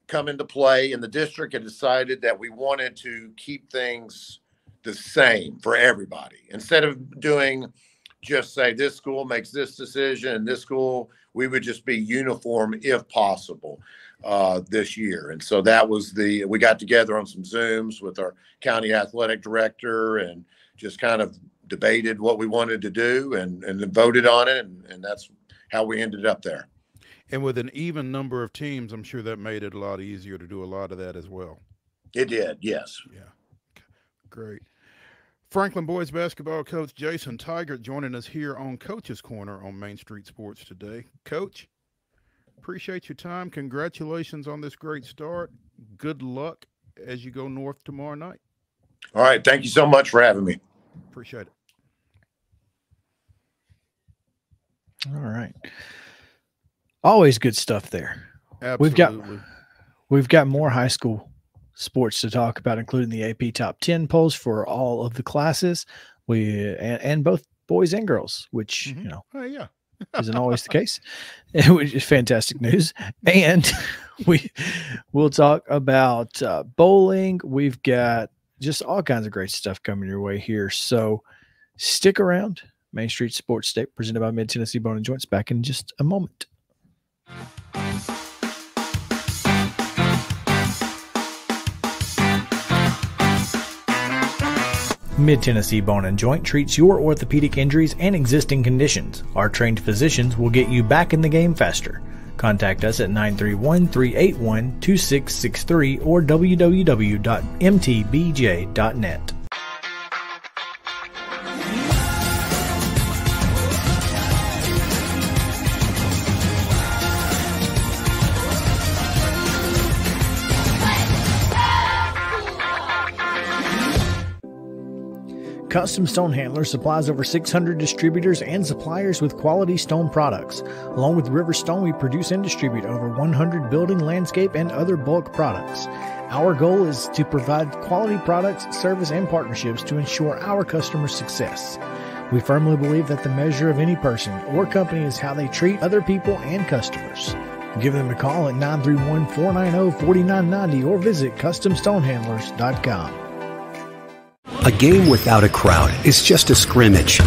come into play, and the district had decided that we wanted to keep things the same for everybody. Instead of doing just say this school makes this decision and this school, we would just be uniform if possible this year. And so that was we got together on some Zooms with our county athletic director and just kind of debated what we wanted to do and then voted on it. And that's how we ended up there. And with an even number of teams, I'm sure that made it a lot easier to do a lot of that as well. It did, yes. Yeah, great. Franklin boys basketball coach Jason TIGERT joining us here on Coach's Corner on Main Street Sports today. Coach, appreciate your time. Congratulations on this great start. Good luck as you go north tomorrow night. All right. Thank you so much for having me. Appreciate it. All right. Always good stuff there. Absolutely. We've got more high school sports to talk about, including the AP Top 10 polls for all of the classes. And both boys and girls, which you know, yeah, isn't always the case, which is fantastic news. And we'll talk about bowling. We've got just all kinds of great stuff coming your way here. So stick around. Main Street Sports Day, presented by Mid-Tennessee Bone and Joints, back in just a moment. Mid-Tennessee Bone and Joint treats your orthopedic injuries and existing conditions. Our trained physicians will get you back in the game faster. Contact us at 931-381-2663 or www.mtbj.net. Custom Stone Handler supplies over 600 distributors and suppliers with quality stone products. Along with River Stone, we produce and distribute over 100 building, landscape, and other bulk products. Our goal is to provide quality products, service, and partnerships to ensure our customers' success. We firmly believe that the measure of any person or company is how they treat other people and customers. Give them a call at 931-490-4990 or visit CustomStonehandlers.com. A game without a crowd is just a scrimmage.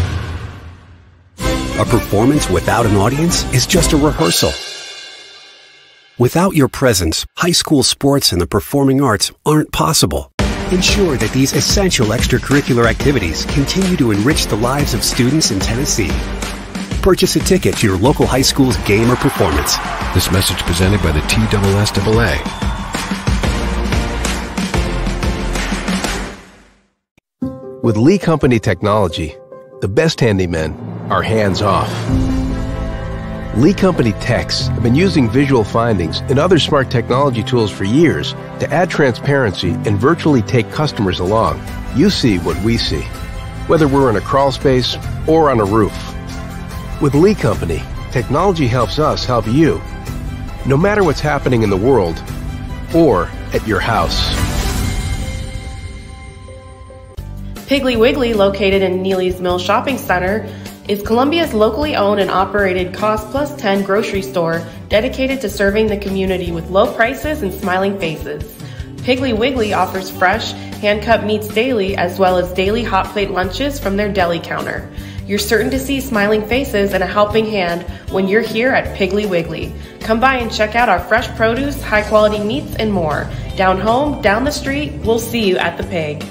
A performance without an audience is just a rehearsal. Without your presence, high school sports and the performing arts aren't possible. Ensure that these essential extracurricular activities continue to enrich the lives of students in Tennessee. Purchase a ticket to your local high school's game or performance. This message presented by the TSSAA. With Lee Company technology, the best handymen are hands-off. Lee Company techs have been using visual findings and other smart technology tools for years to add transparency and virtually take customers along. You see what we see, whether we're in a crawl space or on a roof. With Lee Company, technology helps us help you, no matter what's happening in the world or at your house. Piggly Wiggly, located in Neely's Mill Shopping Center, is Columbia's locally owned and operated Cost Plus 10 grocery store dedicated to serving the community with low prices and smiling faces. Piggly Wiggly offers fresh, hand-cut meats daily as well as daily hot plate lunches from their deli counter. You're certain to see smiling faces and a helping hand when you're here at Piggly Wiggly. Come by and check out our fresh produce, high-quality meats, and more. Down home, down the street, we'll see you at the Pig.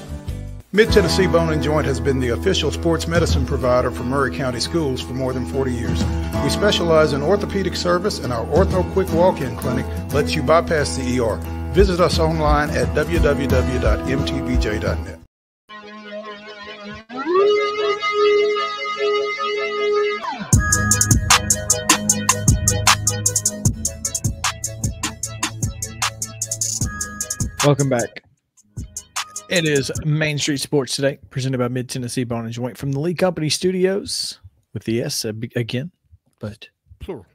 Mid-Tennessee Bone & Joint has been the official sports medicine provider for Murray County Schools for more than 40 years. We specialize in orthopedic service, and our Ortho Quick Walk-In Clinic lets you bypass the ER. Visit us online at www.mtbj.net. Welcome back. It is Main Street Sports Today, presented by Mid-Tennessee Bone & Joint from the Lee Company Studios, with the S again, but plural.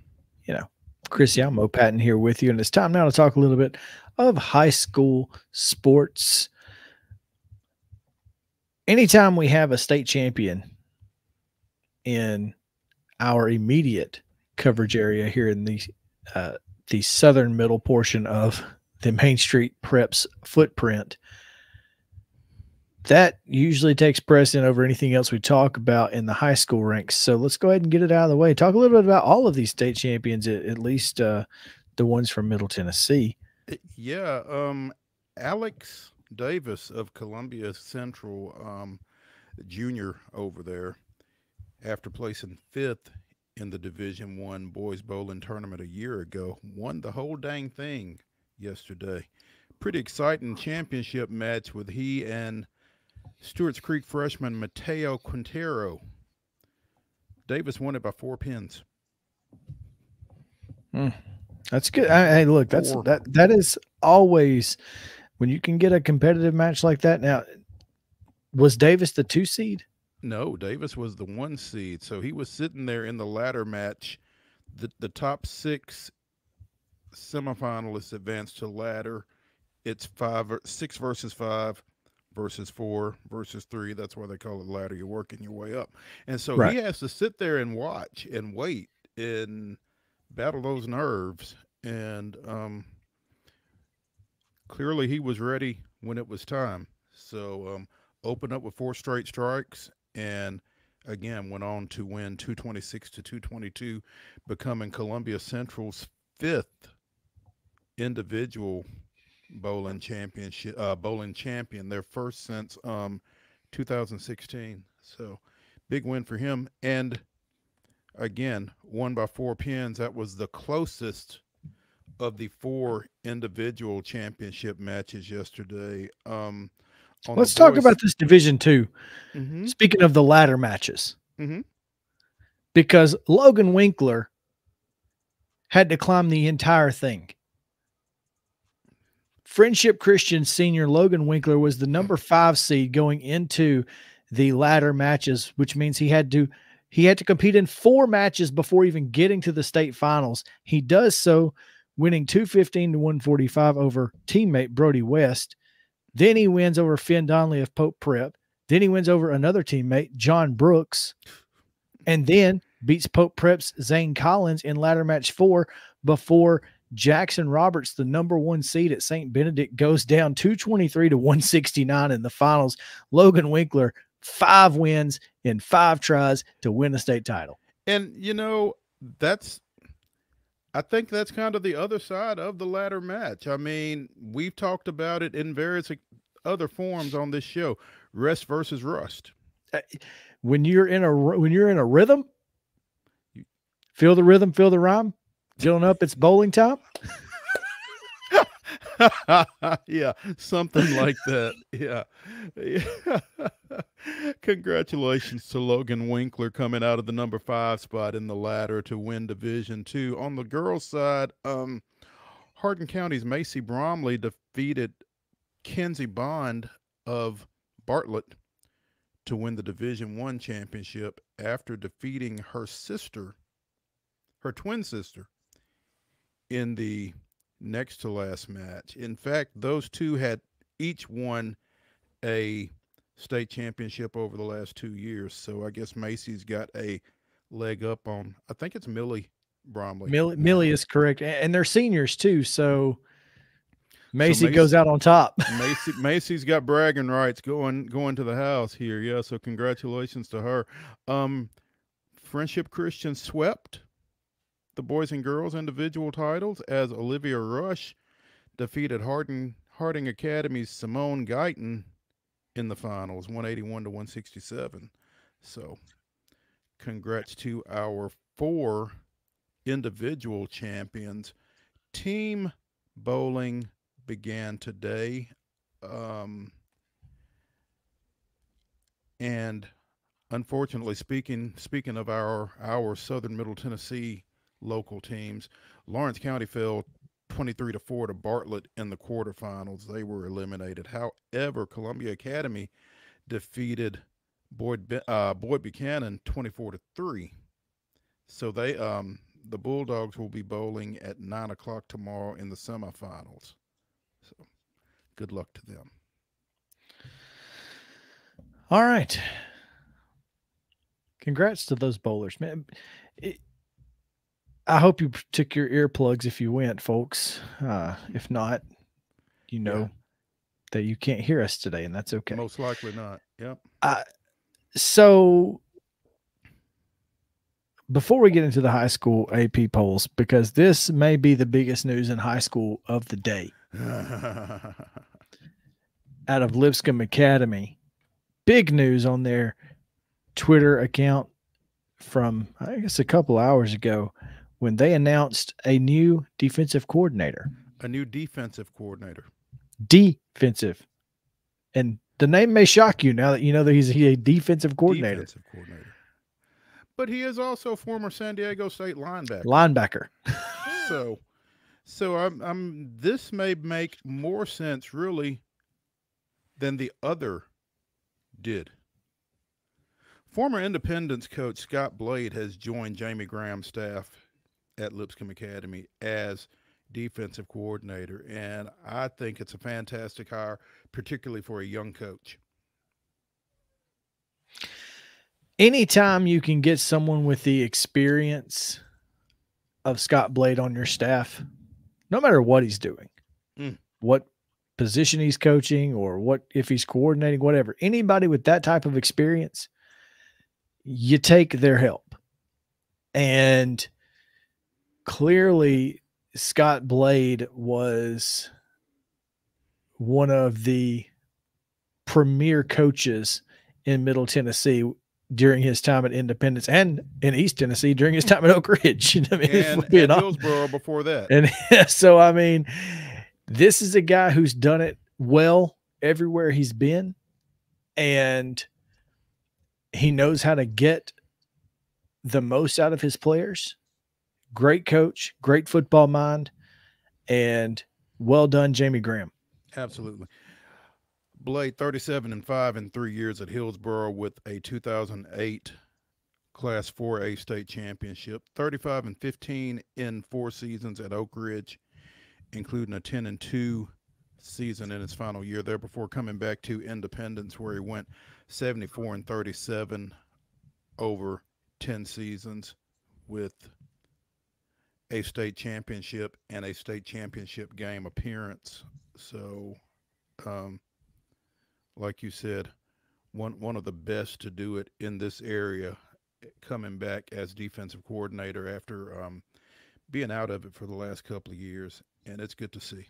Chrissy, I'm Mo Patton here with you, and it's time now to talk a little bit of high school sports. Anytime we have a state champion in our immediate coverage area here in the southern middle portion of the Main Street Preps footprint, that usually takes precedent over anything else we talk about in the high school ranks. So let's go ahead and get it out of the way. Talk a little bit about all of these state champions, at least the ones from Middle Tennessee. Yeah, Alex Davis of Columbia Central, junior over there, after placing 5th in the Division I boys bowling tournament a year ago, won the whole dang thing yesterday. Pretty exciting championship match with he and Stewart's Creek freshman Mateo Quintero. Davis won it by 4 pins. That's good. Hey, look, that is always when you can get a competitive match like that. Now, was Davis the 2 seed? No, Davis was the 1 seed. So he was sitting there in the ladder match. The top 6 semifinalists advanced to ladder. It's 6 versus 5 versus 4 versus 3. That's why they call it ladder. You're working your way up. And so he has to sit there and watch and wait and battle those nerves. And clearly he was ready when it was time. So opened up with 4 straight strikes and again went on to win 226 to 222, becoming Columbia Central's 5th individual bowling champion, their first since 2016. So big win for him. And again, won by 4 pins. That was the closest of the 4 individual championship matches yesterday. Let's talk about this Division II. Speaking of the ladder matches, because Logan Winkler had to climb the entire thing. Friendship Christian senior Logan Winkler was the number 5 seed going into the ladder matches, which means he had to compete in 4 matches before even getting to the state finals. He does so, winning 215 to 145 over teammate Brody West. Then he wins over Finn Donnelly of Pope Prep. Then he wins over another teammate, John Brooks, and then beats Pope Prep's Zane Collins in ladder match 4 before Jackson Roberts, the number 1 seed at St. Benedict, goes down 223 to 169 in the finals. Logan Winkler, 5 wins in 5 tries to win the state title. And, I think that's kind of the other side of the ladder match. I mean, we've talked about it in various other forms on this show. Rest versus rust. When you're in a rhythm, feel the rhythm, feel the rhyme. Feeling up, it's bowling time. Yeah, something like that. Yeah. Congratulations to Logan Winkler coming out of the number 5 spot in the ladder to win Division II. On the girls' side, Hardin County's Macy Bromley defeated Kenzie Bond of Bartlett to win the Division I championship after defeating her twin sister, in the next to last match. In fact, those two had each won a state championship over the last 2 years. So I guess Macy's got a leg up on, I think it's Millie Bromley. Millie is correct. And they're seniors too. So Macy goes out on top. Macy's got bragging rights going to the house here. Yeah. So congratulations to her. Friendship Christian swept the boys and girls individual titles as Olivia Rush defeated Harding Academy's Simone Guyton in the finals, 181 to 167. So congrats to our 4 individual champions. Team bowling began today. And unfortunately, speaking of our Southern Middle Tennessee local teams, Lawrence County fell 23-4 to Bartlett in the quarterfinals. They were eliminated. However, Columbia Academy defeated Boyd Buchanan 24-3. So The Bulldogs will be bowling at 9 o'clock tomorrow in the semifinals. So good luck to them. All right. Congrats to those bowlers, man. I hope you took your earplugs if you went, folks. If not, you know that you can't hear us today, and that's okay. Most likely not. Yep. So before we get into the high school AP polls, because this may be the biggest news in high school of the day, out of Lipscomb Academy, big news on their Twitter account from, I guess, a couple hours ago when they announced a new defensive coordinator. A new defensive coordinator. Defensive. And the name may shock you now that you know that he's a defensive coordinator. Defensive coordinator. But he is also former San Diego State linebacker. Linebacker. So I'm this may make more sense really than the other did. Former Independence coach Scott Blade has joined Jamie Graham's staff at Lipscomb Academy as defensive coordinator, and I think it's a fantastic hire, particularly for a young coach. Anytime you can get someone with the experience of Scott Blade on your staff, no matter what he's doing, what position he's coaching or what if he's coordinating, whatever, anybody with that type of experience, you take their help. And clearly Scott Blade was one of the premier coaches in Middle Tennessee during his time at Independence and in East Tennessee during his time at Oak Ridge. I mean, and at Hillsboro before that. And so, I mean, this is a guy who's done it well everywhere he's been, and he knows how to get the most out of his players. Great coach, great football mind, and well done, Jamie Graham. Absolutely. Blade, 37-5 in 3 years at Hillsboro with a 2008 Class 4A state championship, 35-15 in 4 seasons at Oak Ridge, including a 10-2 season in his final year there before coming back to Independence, where he went 74-37 over 10 seasons with a state championship and a state championship game appearance. So, like you said, one of the best to do it in this area, coming back as defensive coordinator after being out of it for the last couple of years, and it's good to see.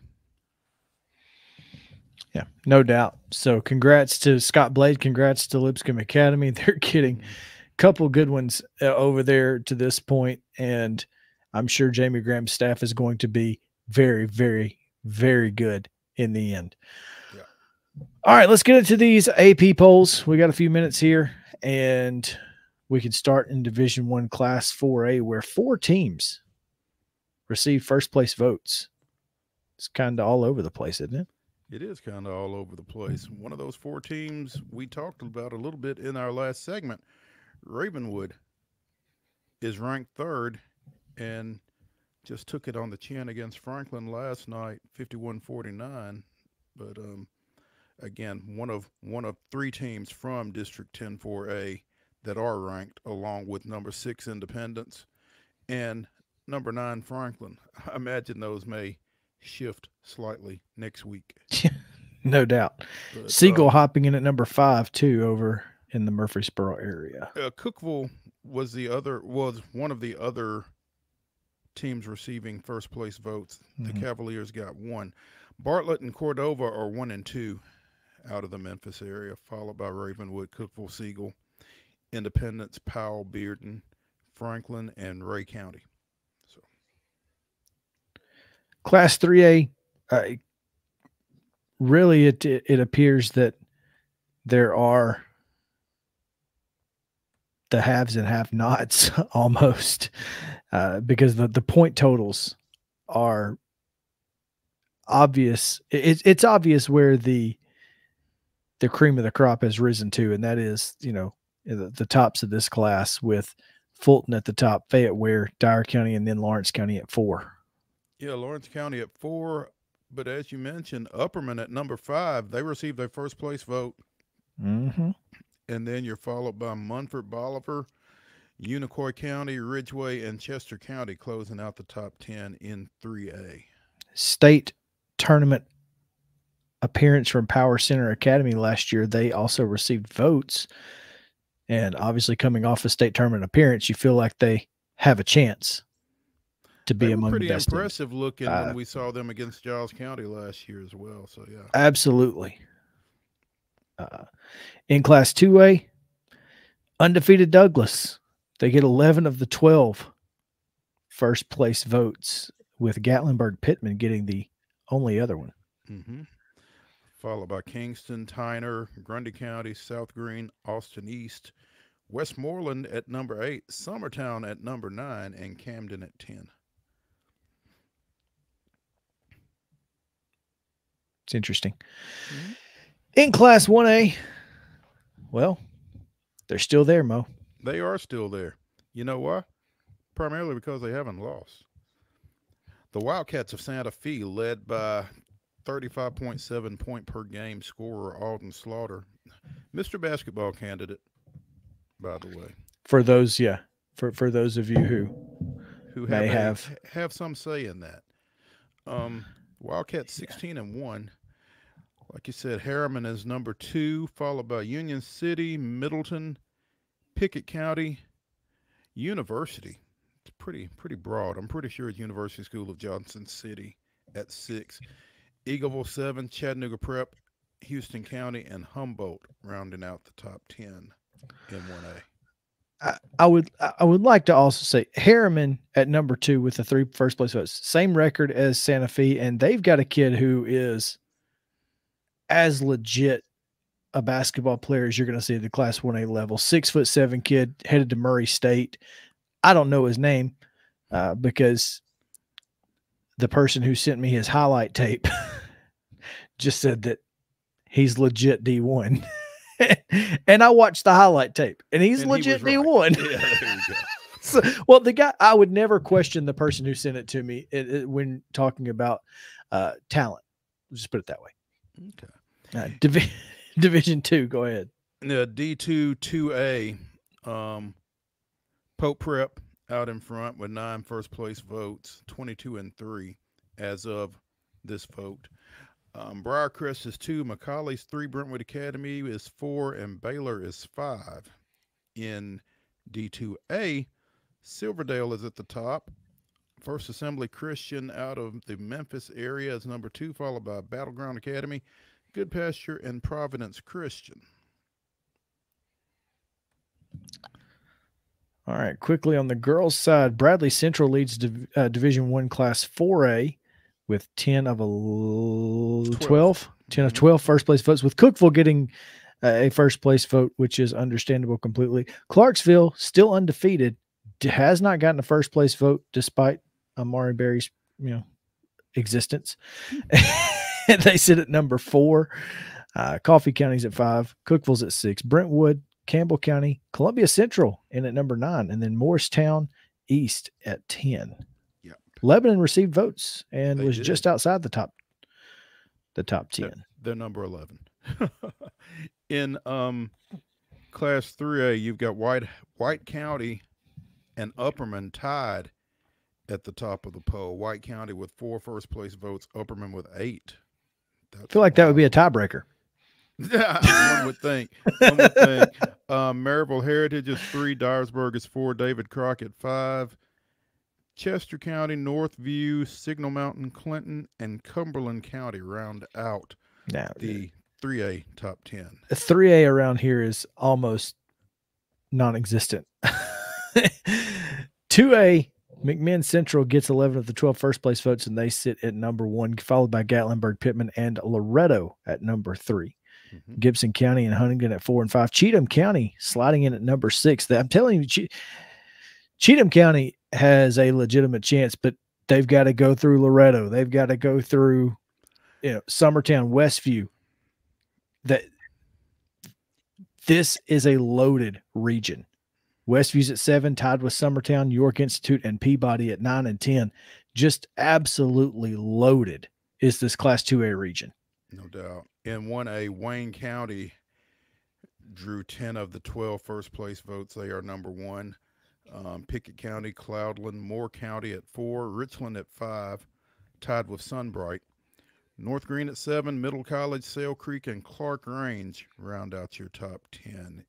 Yeah, no doubt. So congrats to Scott Blade. Congrats to Lipscomb Academy. They're getting a couple good ones over there to this point, and I'm sure Jamie Graham's staff is going to be very, very, very good in the end. Yeah. All right, let's get into these AP polls. We got a few minutes here, and we can start in Division I Class 4A, where 4 teams received first-place votes. It's kind of all over the place, isn't it? It is kind of all over the place. One of those 4 teams we talked about a little bit in our last segment, Ravenwood, is ranked 3rd and just took it on the chin against Franklin last night, 51-49. But again, one of 3 teams from District 10-4A that are ranked, along with number 6 Independence and number 9 Franklin. I imagine those may shift slightly next week. No doubt. But, Siegel hopping in at number 5 too, over in the Murfreesboro area. Cookeville was one of the other teams receiving first place votes. The Cavaliers got 1. Bartlett and Cordova are 1 and 2 out of the Memphis area, followed by Ravenwood, Cookeville, Siegel, Independence, Powell, Bearden, Franklin, and Ray County. So, Class 3A, really it appears that there are the haves and have-nots almost, because the point totals are obvious. It's obvious where the cream of the crop has risen to, and that is, the tops of this class with Fulton at the top, Fayette Ware, Dyer County, and then Lawrence County at 4. Yeah, Lawrence County at 4. But as you mentioned, Upperman at number 5, they received their first place vote. Mm-hmm. And then you're followed by Munford, Bolivar, Unicoi County, Ridgeway, and Chester County closing out the top 10 in 3A. State tournament appearance from Power Center Academy last year, they also received votes. And obviously coming off a state tournament appearance, you feel like they have a chance to be among the best. Pretty impressive looking when we saw them against Giles County last year as well. So, yeah. Absolutely. In Class 2A, undefeated Douglas. They get 11 of the 12 first place votes, with Gatlinburg Pittman getting the only other one. Mm-hmm. Followed by Kingston, Tyner, Grundy County, South Green, Austin East, Westmoreland at number 8, Summertown at number 9, and Camden at 10. It's interesting. Mm-hmm. In Class 1A, well, they're still there, Mo. They are still there. You know why? Primarily because they haven't lost. The Wildcats of Santa Fe, led by 35.7 point per game scorer Alden Slaughter, Mr. Basketball candidate, by the way. For those, yeah, for those of you who may have some say in that. Wildcats 16-1. Like you said, Harriman is number 2, followed by Union City, Middleton, Pickett County, University. It's pretty broad. I'm pretty sure it's University School of Johnson City at 6. Eagleville 7, Chattanooga Prep, Houston County, and Humboldt rounding out the top 10 in 1A. I would like to also say Harriman at number 2 with the 3 first place votes. Same record as Santa Fe, and they've got a kid who is as legit a basketball player as you're going to see at the Class 1A level. 6'7" kid, headed to Murray State. I don't know his name because the person who sent me his highlight tape just said that he's legit D1. And I watched the highlight tape, and he's legit D1. Right. Yeah, there you go. So, well, the guy, I would never question the person who sent it to me when talking about talent. Let's just put it that way. Okay. Division 2, go ahead. D2 2A, Pope Prep out in front with 9 first place votes, 22-3 as of this vote. Briarcrest is 2, McCauley's 3, Brentwood Academy is 4, and Baylor is 5. In D2A, Silverdale is at the top. First Assembly Christian out of the Memphis area is number 2, followed by Battleground Academy, Good Pasture, and Providence Christian. All right, quickly on the girls' side, Bradley Central leads Division 1 Class 4A with 10 of 12 first place votes, with Cookeville getting a first place vote, which is understandable completely. Clarksville, still undefeated, has not gotten a first place vote despite Amari Berry's existence. They sit at number 4. Coffee County's at 5. Cookeville's at 6. Brentwood, Campbell County, Columbia Central in at number 9, and then Morristown East at 10. Yep. Lebanon received votes and was just outside the top 10. They're number 11. In Class 3A, you've got White County and Upperman tied at the top of the poll. White County with 4 first place votes, Upperman with 8. I feel like that would be a tiebreaker. One would think. Maryville Heritage is 3, Dyersburg is 4, David Crockett 5. Chester County, Northview, Signal Mountain, Clinton, and Cumberland County round out the 3A top 10. The 3A around here is almost non-existent. 2A, McMinn Central gets 11 of the 12 first place votes, and they sit at number 1, followed by Gatlinburg, Pittman, and Loretto at number 3. Mm-hmm. Gibson County and Huntington at 4 and 5. Cheatham County sliding in at number 6. I'm telling you, Cheatham County has a legitimate chance, but they've got to go through Loretto. They've got to go through, Summertown, Westview. That this is a loaded region Westview's at 7, tied with Summertown, York Institute, and Peabody at 9 and 10. Just absolutely loaded is this Class 2A region. No doubt. In 1A, Wayne County drew 10 of the 12 first-place votes. They are number 1. Pickett County, Cloudland, Moore County at 4, Richland at 5, tied with Sunbright. North Green at 7, Middle College, Sale Creek, and Clark Range round out your top 10.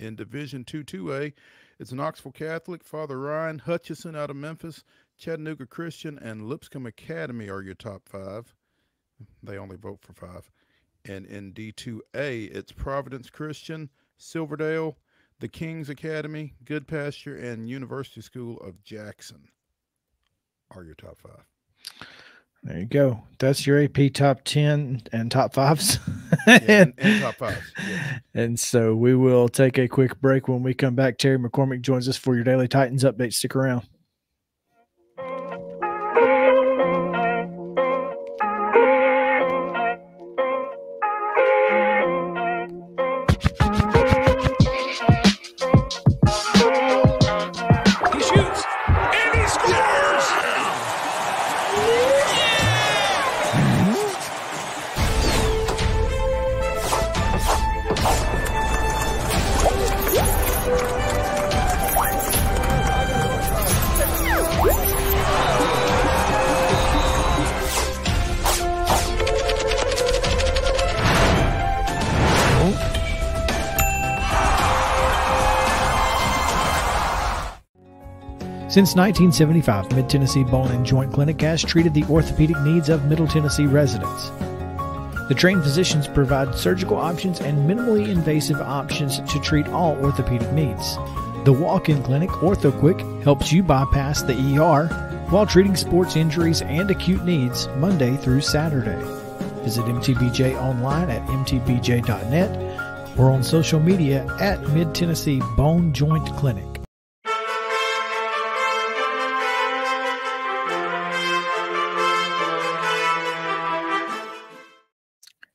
In Division 2A, it's Knoxville Catholic, Father Ryan, Hutchison out of Memphis, Chattanooga Christian, and Lipscomb Academy are your top 5. They only vote for 5. And in D2A, it's Providence Christian, Silverdale, the Kings Academy, Good Pasture, and University School of Jackson are your top 5. There you go. That's your AP top 10 and top 5s. Yeah, and top 5s. Yes. And so we will take a quick break. When we come back, Terry McCormick joins us for your Daily Titans update. Stick around. Since 1975, Mid-Tennessee Bone and Joint Clinic has treated the orthopedic needs of Middle Tennessee residents. The trained physicians provide surgical options and minimally invasive options to treat all orthopedic needs. The walk-in clinic, OrthoQuick, helps you bypass the ER while treating sports injuries and acute needs Monday through Saturday. Visit MTBJ online at mtbj.net or on social media at Mid-Tennessee Bone Joint Clinic.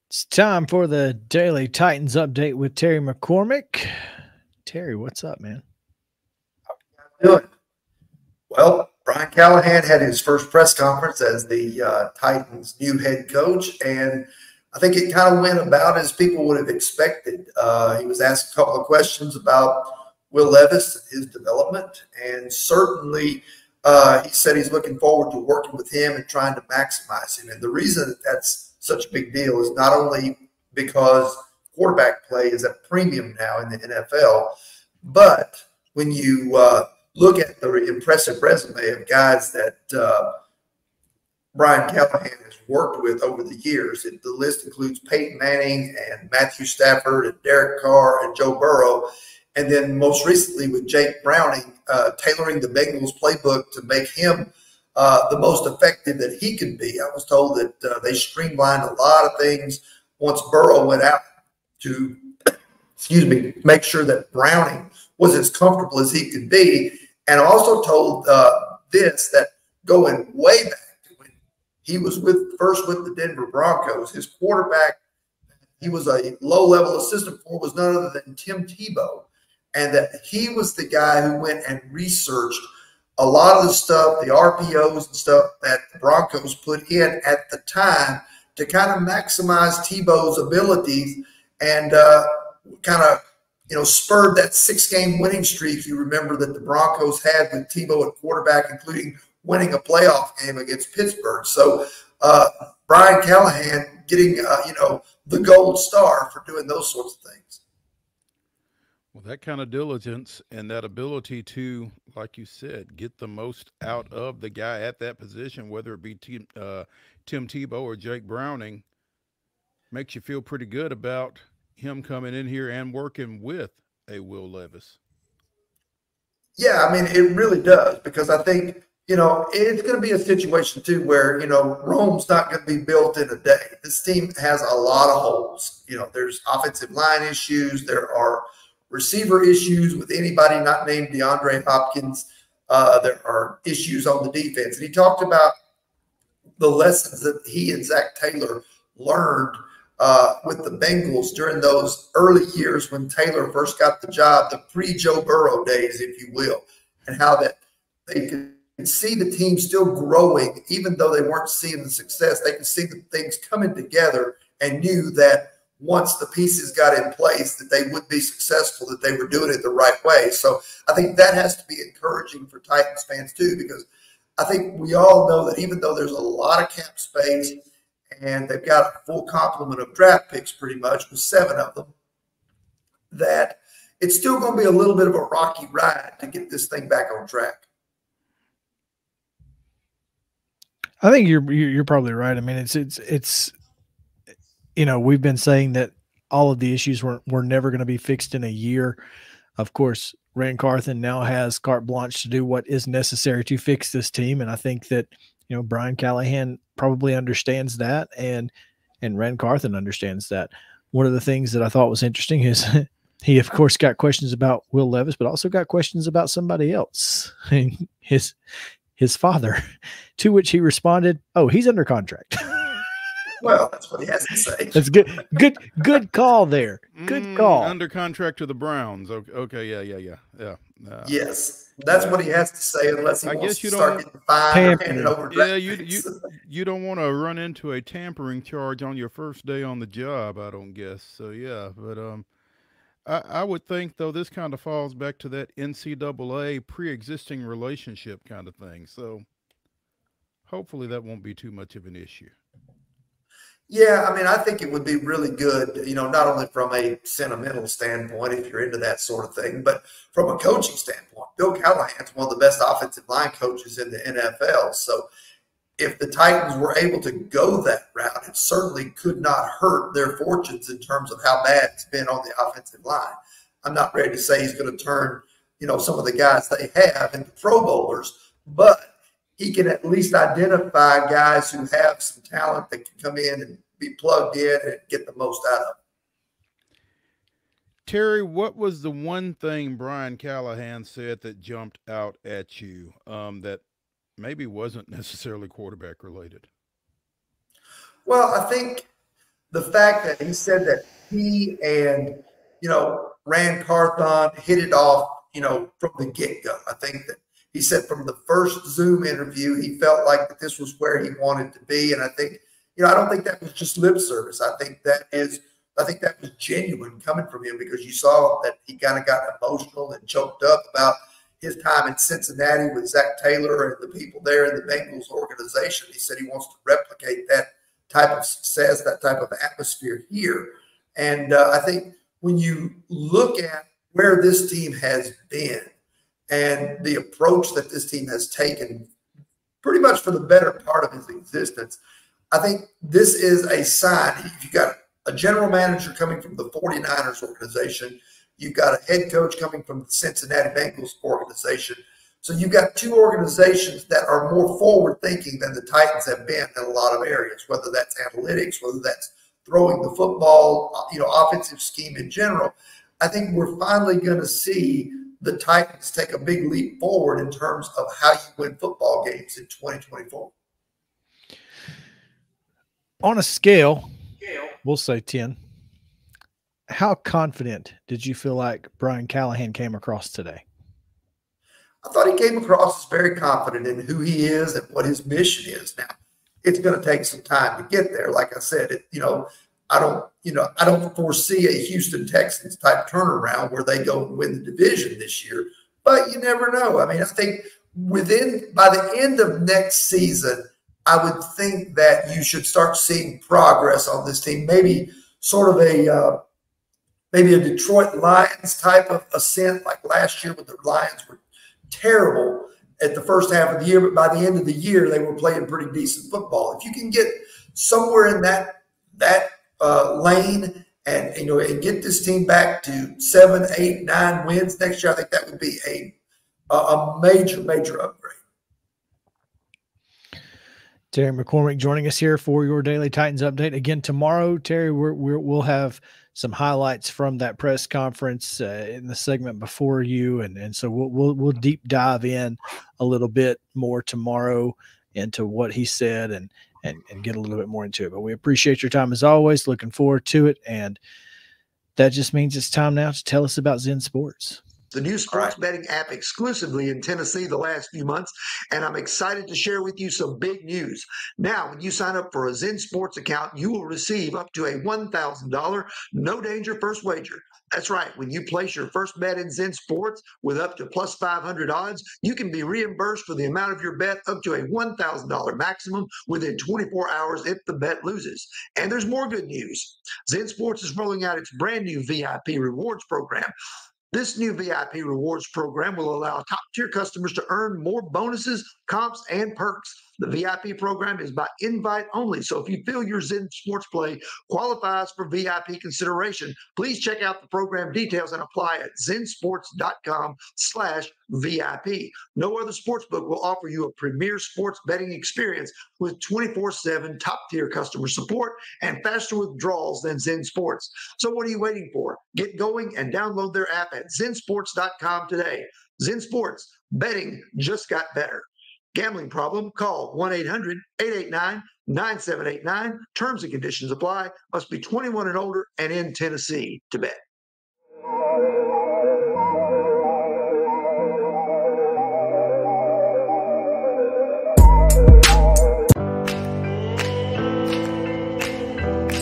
It's time for the Daily Titans update with Terry McCormick. Terry, what's up, man? How you doing? Well, Brian Callahan had his first press conference as the Titans' new head coach, and I think it kind of went about as people would have expected. He was asked a couple of questions about Will Levis and his development, and certainly he said he's looking forward to working with him and trying to maximize him. And the reason that that's such a big deal is not only because quarterback play is at premium now in the NFL, but when you look at the impressive resume of guys that Brian Callahan has worked with over the years, the list includes Peyton Manning and Matthew Stafford and Derek Carr and Joe Burrow, and then most recently with Jake Browning, tailoring the Bengals playbook to make him the most effective that he can be. I was told that they streamlined a lot of things once Burrow went out to, make sure that Browning was as comfortable as he could be. And I also told that going way back to when he was first with the Denver Broncos, his quarterback he was a low-level assistant for was none other than Tim Tebow, and that he was the guy who went and researched a lot of the stuff, the RPOs and stuff that the Broncos put in at the time to kind of maximize Tebow's abilities and kind of, spurred that 6-game winning streak you remember that the Broncos had with Tebow at quarterback, including winning a playoff game against Pittsburgh. So Brian Callahan getting, the gold star for doing those sorts of things. Well, that kind of diligence and that ability to, like you said, get the most out of the guy at that position, whether it be Tim Tebow or Jake Browning, makes you feel pretty good about him coming in here and working with a Will Levis. Yeah, I mean, it really does, because I think, it's going to be a situation, too, where, Rome's not going to be built in a day. This team has a lot of holes. There's offensive line issues. There are receiver issues with anybody not named DeAndre Hopkins. There are issues on the defense. And he talked about the lessons that he and Zach Taylor learned with the Bengals during those early years when Taylor first got the job, the pre-Joe Burrow days, if you will, and how that they could see the team still growing, even though they weren't seeing the success. They could see the things coming together and knew that once the pieces got in place that they would be successful, that they were doing it the right way. So I think that has to be encouraging for Titans fans too, because I think we all know that even though there's a lot of cap space and they've got a full complement of draft picks pretty much with 7 of them, that it's still going to be a little bit of a rocky ride to get this thing back on track. I think you're probably right. I mean, it's you know, we've been saying that all of the issues were never going to be fixed in a year. Of course, Ran Carthon now has carte blanche to do what is necessary to fix this team, and I think that, you know, Brian Callahan probably understands that, and Ran Carthon understands that. One of the things that I thought was interesting is he, of course, got questions about Will Levis, but also got questions about somebody else, his father, to which he responded, "Oh, he's under contract." Well, that's what he has to say. That's good. Good call there. Good call. Under contract to the Browns. Okay. Yeah. Yes, that's what he has to say, unless he wants to start getting fined or handing over draft picks. You don't want to run into a tampering charge on your first day on the job, I don't guess. So yeah, but I would think though this kind of falls back to that NCAA pre-existing relationship kind of thing. So hopefully that won't be too much of an issue. Yeah, I mean, I think it would be really good, you know, not only from a sentimental standpoint, if you're into that sort of thing, but from a coaching standpoint. Bill Callahan's one of the best offensive line coaches in the NFL. So if the Titans were able to go that route, it certainly could not hurt their fortunes in terms of how bad it's been on the offensive line. I'm not ready to say he's going to turn, you know, some of the guys they have into Pro Bowlers, but he can at least identify guys who have some talent that can come in and be plugged in and get the most out of them. Terry, what was the one thing Brian Callahan said that jumped out at you that maybe wasn't necessarily quarterback related? Well, I think the fact that he said that he and, you know, Ran Carthon hit it off, you know, from the get-go. I think that he said from the first Zoom interview, he felt like that this was where he wanted to be. And I think, you know, I don't think that was just lip service. I think that was genuine coming from him, because you saw that he kind of got emotional and choked up about his time in Cincinnati with Zach Taylor and the people there in the Bengals organization. He said he wants to replicate that type of success, that type of atmosphere here. And I think when you look at where this team has been, and the approach that this team has taken pretty much for the better part of its existence, I think this is a sign. You've got a general manager coming from the 49ers organization. You've got a head coach coming from the Cincinnati Bengals organization. So you've got 2 organizations that are more forward-thinking than the Titans have been in a lot of areas, whether that's analytics, whether that's throwing the football, you know, offensive scheme in general. I think we're finally going to see the Titans take a big leap forward in terms of how you win football games in 2024. On a scale, we'll say 10. How confident did you feel like Brian Callahan came across today? I thought he came across as very confident in who he is and what his mission is. Now, it's going to take some time to get there. Like I said, I don't foresee a Houston Texans type turnaround where they go and win the division this year, but you never know. I mean, I think by the end of next season, I would think that you should start seeing progress on this team. Maybe sort of a Detroit Lions type of ascent, like last year when the Lions were terrible at the first half of the year, but by the end of the year, they were playing pretty decent football. If you can get somewhere in that lane and, you know, and get this team back to 7, 8, 9 wins next year, I think that would be a major upgrade. Terry McCormick joining us here for your Daily Titans update. Again, tomorrow, Terry, we'll have some highlights from that press conference in the segment before you, and so we'll deep dive in a little bit more tomorrow into what he said and and get a little bit more into it. But we appreciate your time as always. Looking forward to it. And that just means it's time now to tell us about Zen Sports. The new sports betting app exclusively in Tennessee the last few months, and I'm excited to share with you some big news. Now, when you sign up for a Zen Sports account, you will receive up to a $1,000 no-danger first wager. That's right. When you place your first bet in Zen Sports with up to plus 500 odds, you can be reimbursed for the amount of your bet up to a $1,000 maximum within 24 hours if the bet loses. And there's more good news. Zen Sports is rolling out its brand new VIP rewards program. This new VIP rewards program will allow top-tier customers to earn more bonuses, comps, and perks. The VIP program is by invite only, so if you feel your Zen Sports play qualifies for VIP consideration, please check out the program details and apply at zensports.com/VIP. No other sportsbook will offer you a premier sports betting experience with 24/7 top-tier customer support and faster withdrawals than Zen Sports. So what are you waiting for? Get going and download their app at zensports.com today. Zen Sports, betting just got better. Gambling problem? Call 1-800-889-9789. Terms and conditions apply. Must be 21 and older and in Tennessee to bet.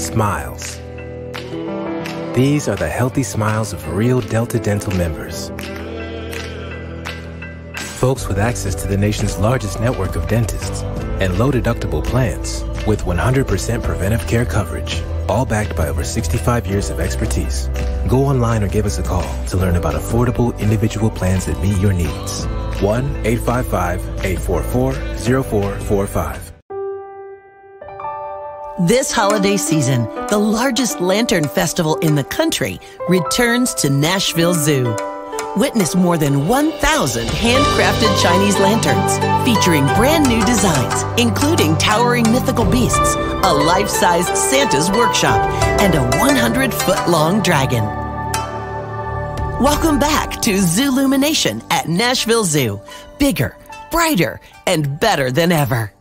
Smiles. These are the healthy smiles of real Delta Dental members. Folks with access to the nation's largest network of dentists and low-deductible plans with 100% preventive care coverage, all backed by over 65 years of expertise. Go online or give us a call to learn about affordable individual plans that meet your needs. 1-855-844-0445. This holiday season, the largest lantern festival in the country returns to Nashville Zoo. Witness more than 1,000 handcrafted Chinese lanterns featuring brand new designs, including towering mythical beasts, a life-sized Santa's workshop, and a 100-foot-long dragon. Welcome back to Zoolumination at Nashville Zoo. Bigger, brighter, and better than ever.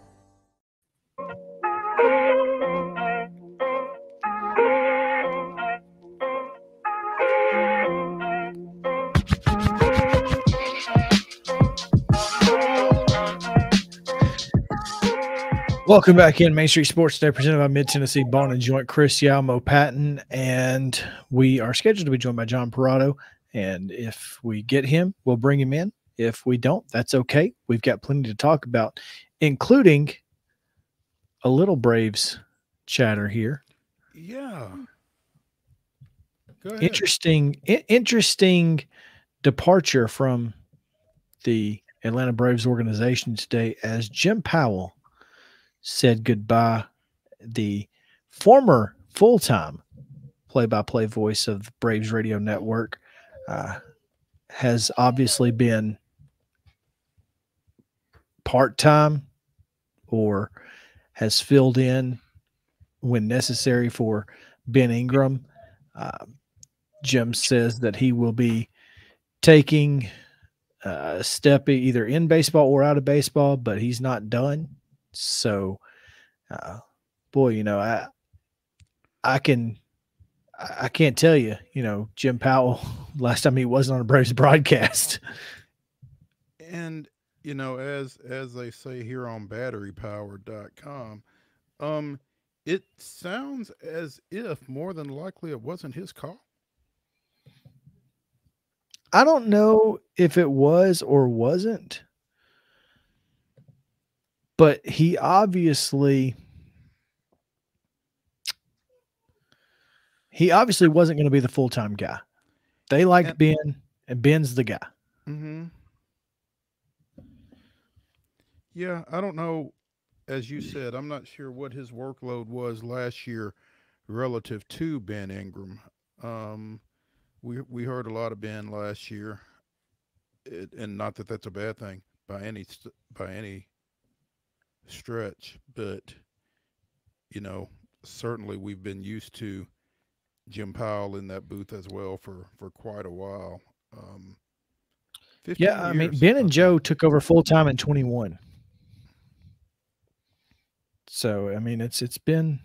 Welcome back in Main Street Sports Today, presented by Mid-Tennessee Bone and Joint. Chris Yao, Patton, and we are scheduled to be joined by John PERROTTO. And if we get him, we'll bring him in. If we don't, that's okay. We've got plenty to talk about, including a little Braves chatter here. Yeah. Go ahead. Interesting departure from the Atlanta Braves organization today as Jim Powell said goodbye. The former full-time play-by-play voice of the Braves radio network has obviously been part-time or has filled in when necessary for Ben Ingram. Jim says that he will be taking a step either in baseball or out of baseball, but he's not done. So, boy, you know, I can't tell you, you know, Jim Powell, last time he wasn't on a Braves broadcast. And, you know, as they say here on batterypowered.com, it sounds as if more than likely it wasn't his call. I don't know if it was or wasn't. But he obviously wasn't going to be the full-time guy. They liked Ben, and Ben's the guy. Mm-hmm. Yeah, I don't know. As you said, I'm not sure what his workload was last year relative to Ben Ingram. We heard a lot of Ben last year, and not that that's a bad thing by any stretch, but you know, certainly we've been used to Jim Powell in that booth as well for quite a while. 15 yeah, I mean, years, Ben and Joe took over full time in 21. So, I mean, it's been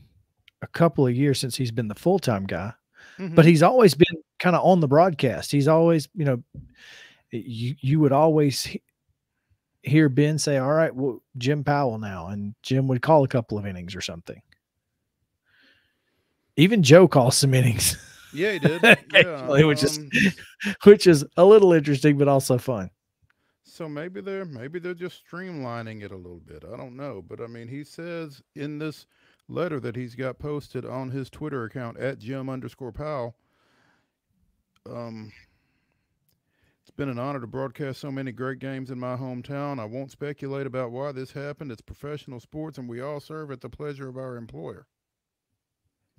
a couple of years since he's been the full-time guy, Mhm. but he's always been kind of on the broadcast. He's always, you would always hear Ben say, all right, well, Jim Powell now, and Jim would call a couple of innings or something. Even Joe calls some innings. Yeah, he did. Occasionally, Yeah, which is a little interesting, but also fun. so maybe they're just streamlining it a little bit. I don't know, but I mean, he says in this letter that he's got posted on his Twitter account at Jim_Powell. It's been an honor to broadcast so many great games in my hometown. I won't speculate about why this happened. It's professional sports, and we all serve at the pleasure of our employer.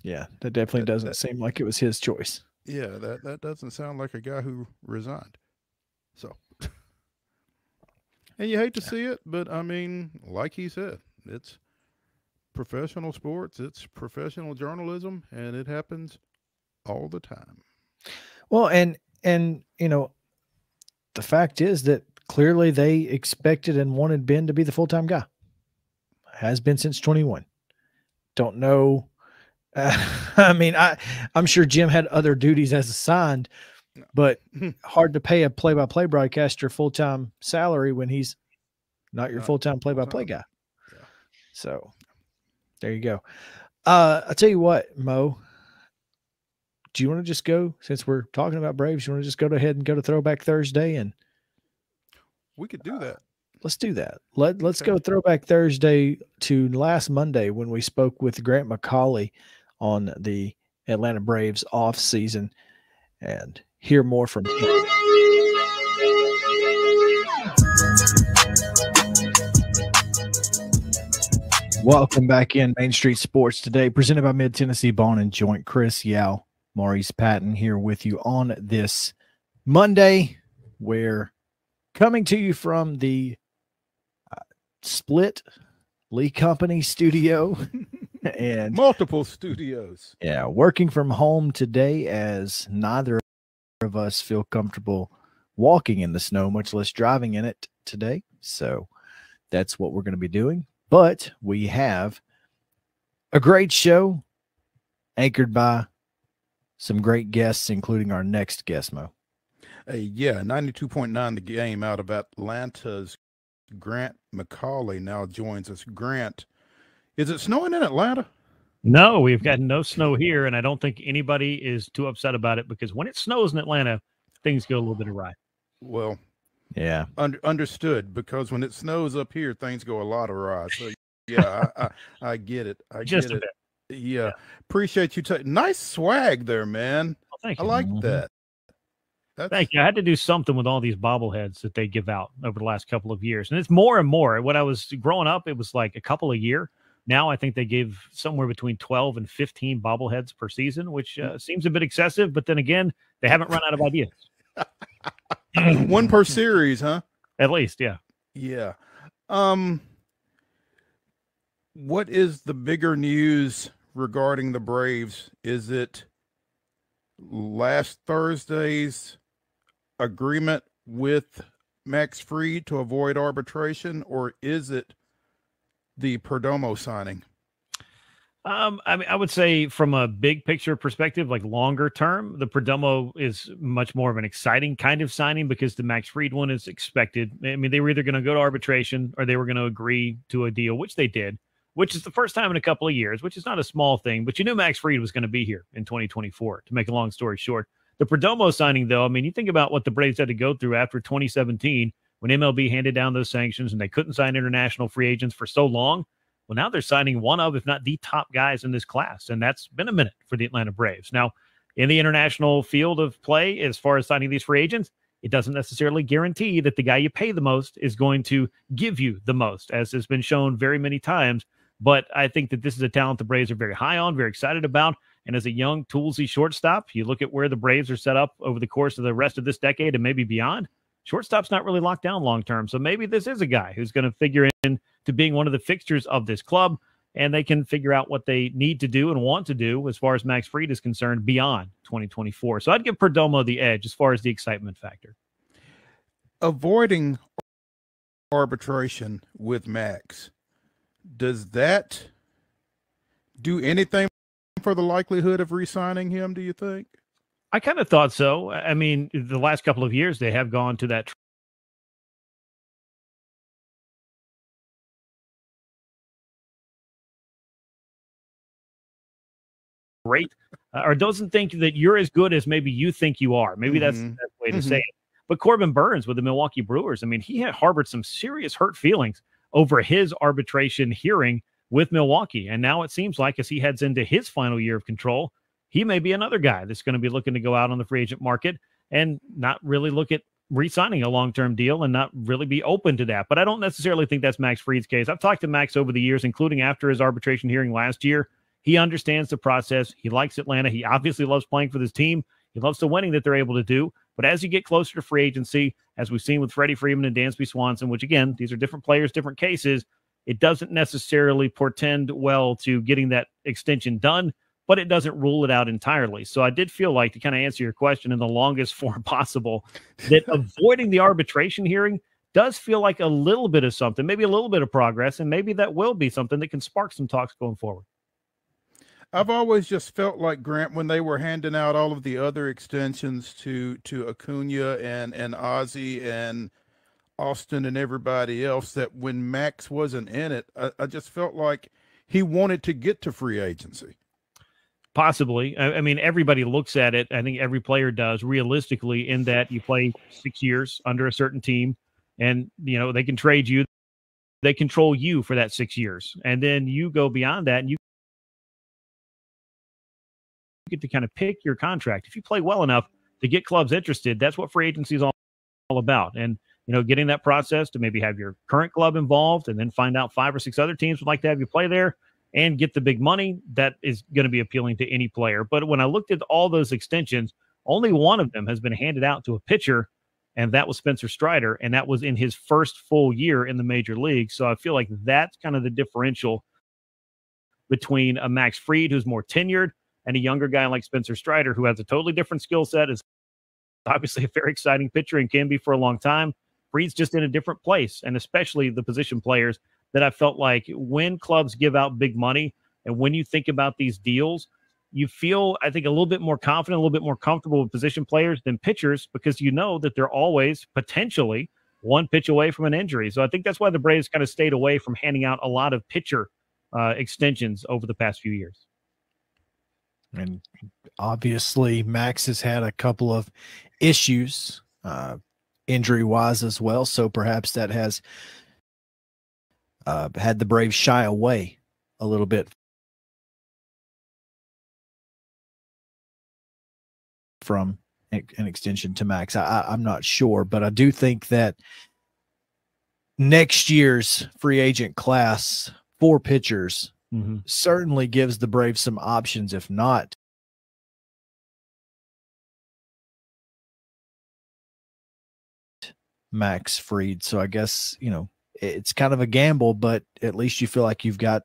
Yeah, that definitely doesn't seem like it was his choice. Yeah, that doesn't sound like a guy who resigned. So, and you hate to see it, but I mean, like he said, it's professional sports, it's professional journalism, and it happens all the time. Well, and the fact is that clearly they expected and wanted Ben to be the full-time guy. Has been since 21. Don't know. I mean, I'm sure Jim had other duties as assigned, but hard to pay a play-by-play broadcaster full-time salary when he's not your full-time play-by-play guy. Yeah. So there you go. I'll tell you what, Mo, do you want to just go, since we're talking about Braves, you want to just go ahead and go to Throwback Thursday? And we could do that. Let's do that. Let's go Throwback Thursday to last Monday when we spoke with Grant McCauley on the Atlanta Braves off season and hear more from him. Welcome back in Main Street Sports Today, presented by Mid Tennessee Bone and Joint. Chris Yao, Maurice Patton here with you on this Monday. We're coming to you from the split Lee Company studio and multiple studios. Yeah, working from home today as neither of us feel comfortable walking in the snow, much less driving in it today. So that's what we're going to be doing. But we have a great show anchored by some great guests, including our next guest, Mo. Yeah, 92.9 The Game out of Atlanta's Grant McCauley now joins us. Grant, is it snowing in Atlanta? No, we've got no snow here, and I don't think anybody is too upset about it because when it snows in Atlanta, things go a little bit awry. Well, yeah, understood, because when it snows up here, things go a lot awry. So, yeah, I get it. I Just get a it. bit. Yeah, appreciate you. Nice swag there, man. Well, thank I you. like that. Thank you. I had to do something with all these bobbleheads that they give out over the last couple of years. And it's more and more. When I was growing up, it was like a couple a year. Now I think they give somewhere between 12 and 15 bobbleheads per season, which seems a bit excessive. But then again, they haven't run out of ideas. One per series, huh? At least, yeah. Yeah. What is the bigger news regarding the Braves? Is it last Thursday's agreement with Max Fried to avoid arbitration, or is it the Perdomo signing? I mean, I would say from a big picture perspective, like longer term, the Perdomo is much more of an exciting kind of signing because the Max Fried one is expected. I mean, they were either going to go to arbitration or they were going to agree to a deal, which they did, which is the first time in a couple of years, which is not a small thing, but you knew Max Fried was going to be here in 2024, to make a long story short. The Perdomo signing, though, I mean, you think about what the Braves had to go through after 2017 when MLB handed down those sanctions and they couldn't sign international free agents for so long. Well, now they're signing one of, if not the top guys in this class, and that's been a minute for the Atlanta Braves. Now, in the international field of play, as far as signing these free agents, it doesn't necessarily guarantee that the guy you pay the most is going to give you the most, as has been shown very many times. But I think that this is a talent the Braves are very high on, very excited about. And as a young, toolsy shortstop, you look at where the Braves are set up over the course of the rest of this decade and maybe beyond. Shortstop's not really locked down long-term. So maybe this is a guy who's going to figure in to being one of the fixtures of this club, and they can figure out what they need to do and want to do as far as Max Fried is concerned beyond 2024. So I'd give Perdomo the edge as far as the excitement factor. Avoiding arbitration with Max, does that do anything for the likelihood of re-signing him, do you think? I kind of thought so. I mean, the last couple of years, they have gone to that great, or doesn't think that you're as good as maybe you think you are. Maybe that's the best way to say it. But Corbin Burns with the Milwaukee Brewers, I mean, he had harbored some serious hurt feelings over his arbitration hearing with Milwaukee. And now it seems like as he heads into his final year of control, he may be another guy that's going to be looking to go out on the free agent market and not really look at re-signing a long-term deal and not really be open to that. But I don't necessarily think that's Max Fried's case. I've talked to Max over the years, including after his arbitration hearing last year. He understands the process. He likes Atlanta. He obviously loves playing for this team. He loves the winning that they're able to do. But as you get closer to free agency, as we've seen with Freddie Freeman and Dansby Swanson, which again, these are different players, different cases, it doesn't necessarily portend well to getting that extension done, but it doesn't rule it out entirely. So I did feel like, to kind of answer your question in the longest form possible, that avoiding the arbitration hearing does feel like a little bit of something, maybe a little bit of progress, and maybe that will be something that can spark some talks going forward. I've always just felt like, Grant, when they were handing out all of the other extensions to Acuna and Ozzie and Austin and everybody else, that when Max wasn't in it, I just felt like he wanted to get to free agency. Possibly. I mean, everybody looks at it. I think every player does realistically, in that you play 6 years under a certain team and, you know, they can trade you. They control you for that 6 years. And then you go beyond that and you get to kind of pick your contract. If you play well enough to get clubs interested, that's what free agency is all about. And, you know, getting that process to maybe have your current club involved and then find out 5 or 6 other teams would like to have you play there and get the big money, that is going to be appealing to any player. But when I looked at all those extensions, only one of them has been handed out to a pitcher, and that was Spencer Strider, and that was in his first full year in the major league. So I feel like that's kind of the differential between a Max Fried, who's more tenured, and a younger guy like Spencer Strider, who has a totally different skill set, is obviously a very exciting pitcher and can be for a long time. Fried's just in a different place, and especially the position players that I felt like when clubs give out big money and when you think about these deals, you feel, I think, a little bit more confident, a little bit more comfortable with position players than pitchers, because you know that they're always potentially one pitch away from an injury. So I think that's why the Braves kind of stayed away from handing out a lot of pitcher extensions over the past few years. And obviously, Max has had a couple of issues injury-wise as well, so perhaps that has had the Braves shy away a little bit from an extension to Max. I'm not sure, but I do think that next year's free agent class for pitchers certainly gives the Braves some options, if not Max Fried. So I guess, you know, it's kind of a gamble, but at least you feel like you've got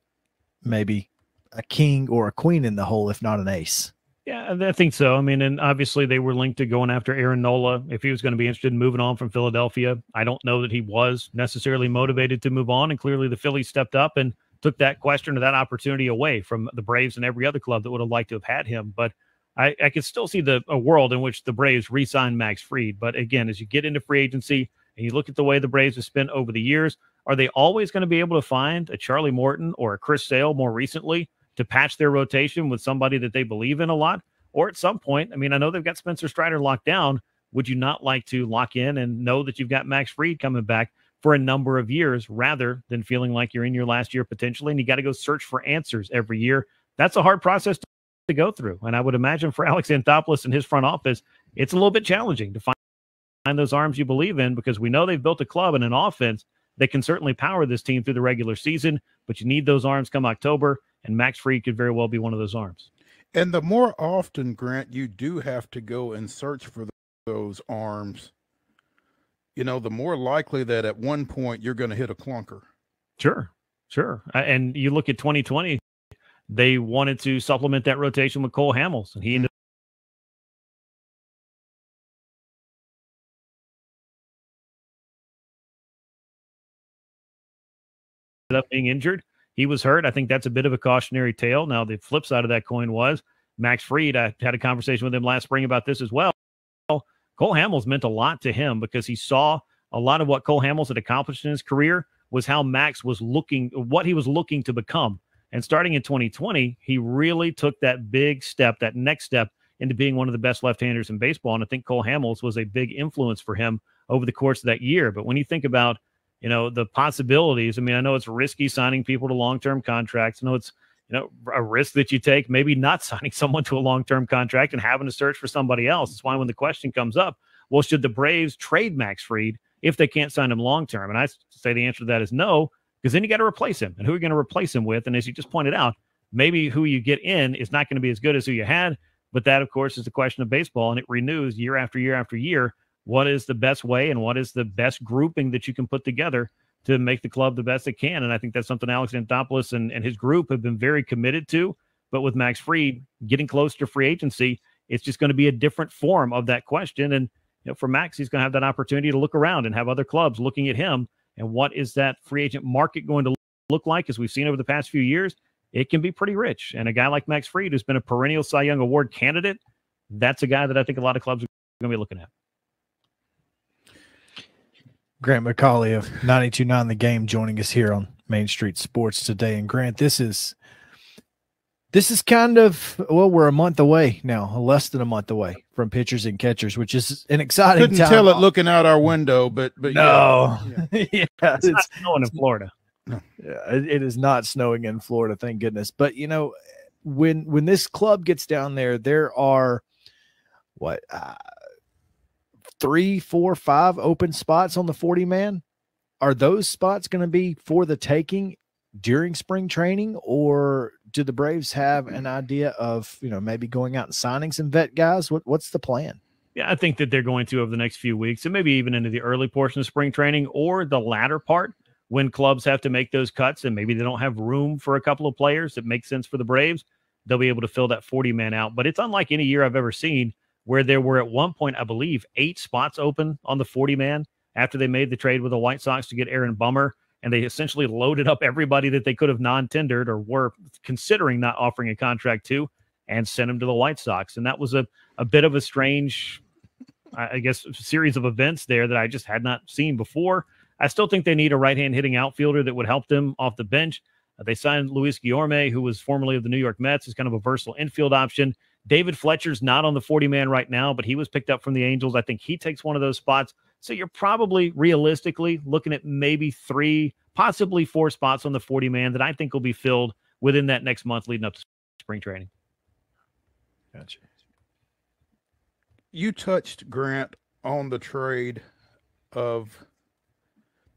maybe a king or a queen in the hole, if not an ace. Yeah, I think so. I mean, and obviously they were linked to going after Aaron Nola if he was going to be interested in moving on from Philadelphia. I don't know that he was necessarily motivated to move on, and clearly the Phillies stepped up and took that question or that opportunity away from the Braves and every other club that would have liked to have had him. But I could still see a world in which the Braves re-sign Max Fried. But again, as you get into free agency and you look at the way the Braves have spent over the years, are they always going to be able to find a Charlie Morton or a Chris Sale more recently to patch their rotation with somebody that they believe in a lot? Or at some point, I mean, I know they've got Spencer Strider locked down. Would you not like to lock in and know that you've got Max Fried coming back for a number of years rather than feeling like you're in your last year potentially and you got to go search for answers every year? That's a hard process to go through. And I would imagine for Alex Anthopoulos and his front office, it's a little bit challenging to find those arms you believe in, because we know they've built a club and an offense that can certainly power this team through the regular season, but you need those arms come October, and Max Fried could very well be one of those arms. And the more often, Grant, you do have to go and search for those arms, you know, the more likely that at one point you're going to hit a clunker. Sure. And you look at 2020, they wanted to supplement that rotation with Cole Hamels, and he ended up being injured. he was hurt. I think that's a bit of a cautionary tale. Now, the flip side of that coin was Max Fried. I had a conversation with him last spring about this as well. Cole Hamels meant a lot to him because he saw a lot of what Cole Hamels had accomplished in his career was how Max was looking, what he was looking to become. And starting in 2020, he really took that big step, that next step into being one of the best left-handers in baseball. And I think Cole Hamels was a big influence for him over the course of that year. But when you think about, you know, the possibilities, I mean, I know it's risky signing people to long-term contracts. I know it's, you know, a risk that you take, maybe not signing someone to a long-term contract and having to search for somebody else. That's why when the question comes up, well, should the Braves trade Max Fried if they can't sign him long-term? And I say the answer to that is no, because then you got to replace him. And who are you going to replace him with? And as you just pointed out, maybe who you get in is not going to be as good as who you had. But that, of course, is the question of baseball, and it renews year after year after year. What is the best way and what is the best grouping that you can put together to make the club the best it can? And I think that's something Alex Anthopoulos and his group have been very committed to. But with Max Fried getting close to free agency, it's just going to be a different form of that question. And you know, for Max, he's going to have that opportunity to look around and have other clubs looking at him. And what is that free agent market going to look like? As we've seen over the past few years, it can be pretty rich. And a guy like Max Fried, who's been a perennial Cy Young Award candidate, that's a guy that I think a lot of clubs are going to be looking at. Grant McCauley of 92.9 The Game joining us here on Main Street Sports today. And Grant, this is kind of, well, we're a month away now, less than a month away from pitchers and catchers, which is an exciting Couldn't time. tell it looking out our window, but no, yeah. It's not snowing in Florida. No. Yeah, it is not snowing in Florida, thank goodness. But you know, when this club gets down there are what 3, 4, 5 open spots on the 40-man. Are those spots going to be for the taking during spring training, or do the Braves have an idea of, you know, maybe going out and signing some vet guys? What's the plan? Yeah, I think that they're going to over the next few weeks, and maybe even into the early portion of spring training or the latter part when clubs have to make those cuts and maybe they don't have room for a couple of players that make sense for the Braves. They'll be able to fill that 40-man out. But it's unlike any year I've ever seen where there were at one point, I believe, 8 spots open on the 40-man after they made the trade with the White Sox to get Aaron Bummer. And they essentially loaded up everybody that they could have non-tendered or were considering not offering a contract to and sent him to the White Sox. And that was a bit of a strange, I guess, series of events there that I just had not seen before. I still think they need a right-hand hitting outfielder that would help them off the bench. They signed Luis Guillorme, who was formerly of the New York Mets, as kind of a versatile infield option. David Fletcher's not on the 40-man right now, but he was picked up from the Angels. I think he takes one of those spots. So you're probably realistically looking at maybe 3, possibly 4 spots on the 40-man that I think will be filled within that next month leading up to spring training. Gotcha. You touched, Grant, on the trade of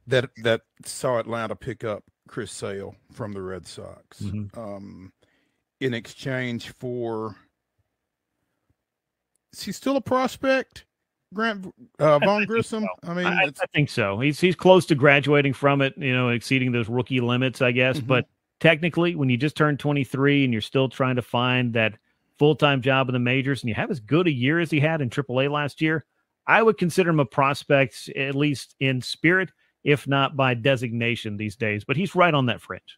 that saw Atlanta pick up Chris Sale from the Red Sox in exchange for, is he still a prospect? Grant Von Grissom. So. I think so. He's close to graduating from it, you know, exceeding those rookie limits, I guess. But technically, when you just turned 23 and you're still trying to find that full-time job in the majors, and you have as good a year as he had in AAA last year, I would consider him a prospect, at least in spirit, if not by designation these days. But he's right on that fringe.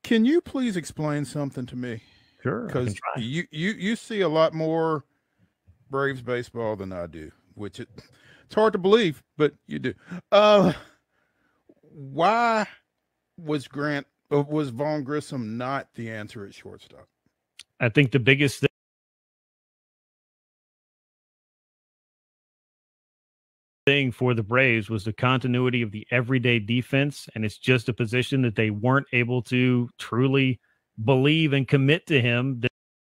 Can you please explain something to me? Sure. Because you see a lot more Braves baseball than I do, which it's hard to believe, but you do. Why was Von Grissom not the answer at shortstop? I think the biggest thing for the Braves was the continuity of the everyday defense, and it's just a position that they weren't able to truly believe and commit to him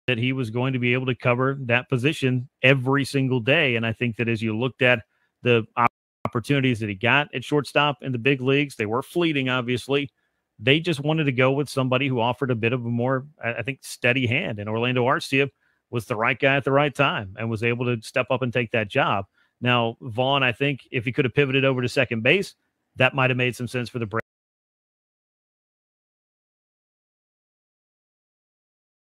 that he was going to be able to cover that position every single day. And I think that as you looked at the opportunities that he got at shortstop in the big leagues, they were fleeting, obviously. They just wanted to go with somebody who offered a bit of a more, I think, steady hand. And Orlando Arcia was the right guy at the right time and was able to step up and take that job. Now, Vaughn, I think if he could have pivoted over to second base, that might have made some sense for the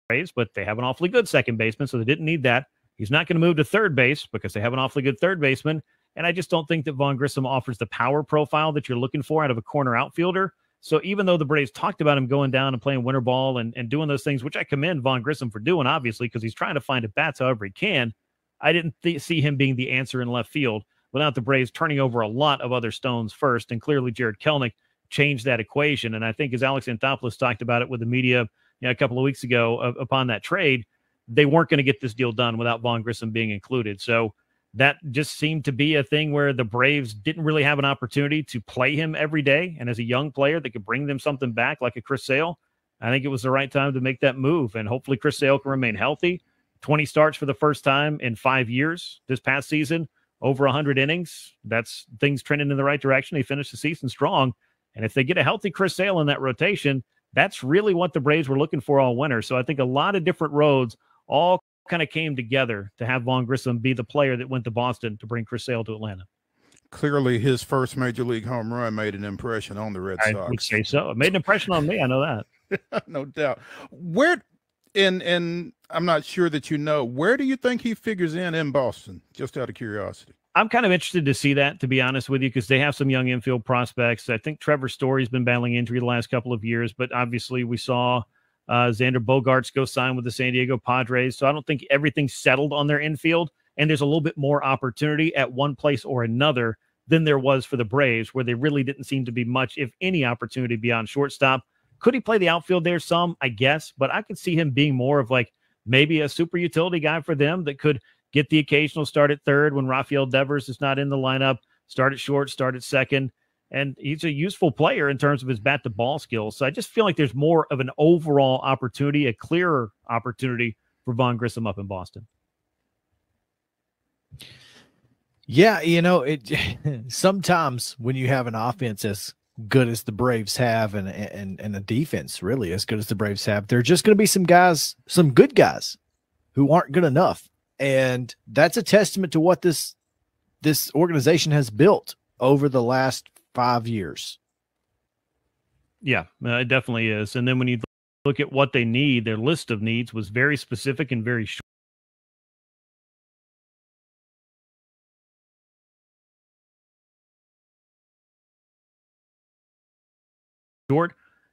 Braves, but they have an awfully good second baseman, so they didn't need that. He's not going to move to third base because they have an awfully good third baseman, and I just don't think that Von Grissom offers the power profile that you're looking for out of a corner outfielder. So even though the Braves talked about him going down and playing winter ball and doing those things, which I commend Vaughn Grissom for doing, obviously, because he's trying to find at bats however he can, I didn't see him being the answer in left field without the Braves turning over a lot of other stones first. And clearly Jared Kelenic changed that equation. And I think as Alex Anthopoulos talked about it with the media a couple of weeks ago upon that trade, they weren't going to get this deal done without Vaughn Grissom being included. So that just seemed to be a thing where the Braves didn't really have an opportunity to play him every day. And as a young player that could bring them something back like a Chris Sale, I think it was the right time to make that move. And hopefully Chris Sale can remain healthy. 20 starts for the first time in 5 years this past season, over 100 innings. That's things trending in the right direction. They finished the season strong. And if they get a healthy Chris Sale in that rotation, that's really what the Braves were looking for all winter. So I think a lot of different roads all kind of came together to have Vaughn Grissom be the player that went to Boston to bring Chris Sale to Atlanta. Clearly his first major league home run made an impression on the Red Sox. I would say so. It made an impression on me. I know that. No doubt. Where, and I'm not sure that where do you think he figures in Boston, just out of curiosity? I'm kind of interested to see that, to be honest with you, because they have some young infield prospects. I think Trevor Story's been battling injury the last couple of years, but obviously we saw Xander Bogaerts go sign with the San Diego Padres. So I don't think everything's settled on their infield, and there's a little bit more opportunity at one place or another than there was for the Braves, where they really didn't seem to be much, if any, opportunity beyond shortstop. Could he play the outfield there some? I guess, but I could see him being more of like maybe a super utility guy for them that could get the occasional start at third when Rafael Devers is not in the lineup, start at short, start at second. And he's a useful player in terms of his bat to ball skills. So I just feel like there's more of an overall opportunity, a clearer opportunity for Vaughn Grissom up in Boston. Yeah, it sometimes when you have an offense as good as the Braves have and a defense really as good as the Braves have, there are just going to be some guys, some good guys who aren't good enough. And that's a testament to what this organization has built over the last 5 years. Yeah, it definitely is. And then when you look at what they need, their list of needs was very specific and very short.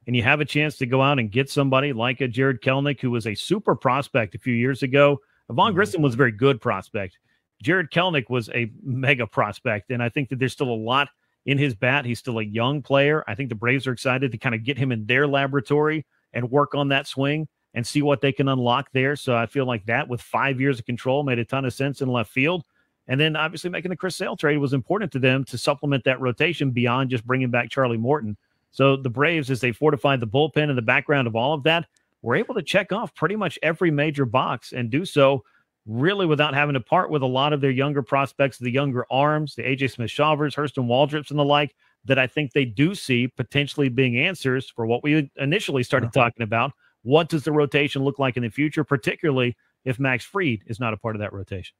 And you have a chance to go out and get somebody like a Jared Kelenic, who was a super prospect a few years ago. Vaughn Grissom was a very good prospect. Jared Kelenic was a mega prospect, and I think that there's still a lot in his bat. He's still a young player. I think the Braves are excited to kind of get him in their laboratory and work on that swing and see what they can unlock there. So I feel like that, with 5 years of control, made a ton of sense in left field. And then obviously making the Chris Sale trade was important to them to supplement that rotation beyond just bringing back Charlie Morton. So the Braves, as they fortified the bullpen in the background of all of that, were able to check off pretty much every major box and do so really without having to part with a lot of their younger prospects, the younger arms, the A.J. Smith-Schaubers, Hurston Waldrips, and the like, that I think they do see potentially being answers for what we initially started talking about. What does the rotation look like in the future, particularly if Max Fried is not a part of that rotation?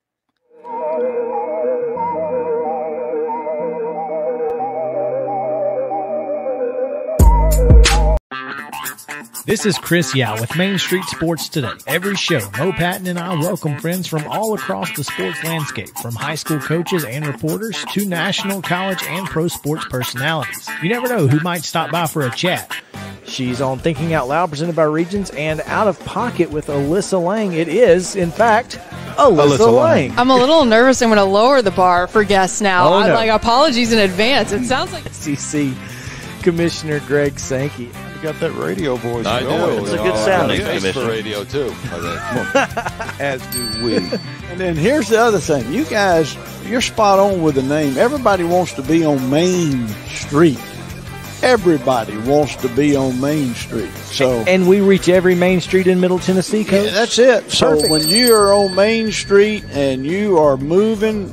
This is Chris Yao with Main Street Sports Today. Every show, Mo Patton and I welcome friends from all across the sports landscape, from high school coaches and reporters to national, college, and pro sports personalities. You never know who might stop by for a chat. She's on Thinking Out Loud, presented by Regions, and Out of Pocket with Alyssa Lang. It is, in fact, Alyssa Lang. I'm a little nervous. I'm going to lower the bar for guests now. Oh, no. Like, apologies in advance. It sounds like SEC Commissioner Greg Sankey. You got that radio voice. I do. It's a good sound. Thanks for radio, too. As do we. And then here's the other thing. You guys, you're spot on with the name. Everybody wants to be on Main Street. Everybody wants to be on Main Street. So, and we reach every main street in Middle Tennessee, Coach. Yeah, that's it. So Perfect. when you are on Main Street and you are moving,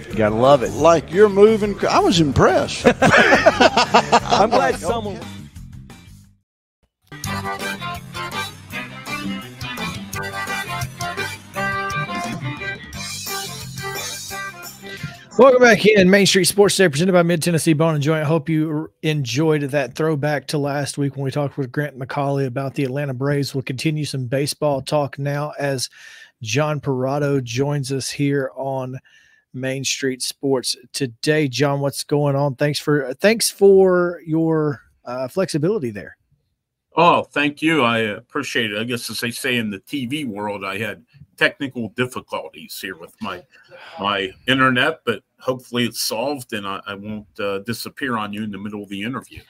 you gotta love it. Like you're moving. I was impressed. I'm glad someone. Welcome back in Main Street Sports Today, presented by Mid-Tennessee Bone and Joint. I hope you enjoyed that throwback to last week when we talked with Grant McCauley about the Atlanta Braves. We'll continue some baseball talk now as John Perrotto joins us here on Main Street Sports Today. John, what's going on? Thanks for your flexibility there. Oh, thank you. I appreciate it. I guess, as they say in the TV world, I had technical difficulties here with my internet, but hopefully it's solved and I won't disappear on you in the middle of the interview.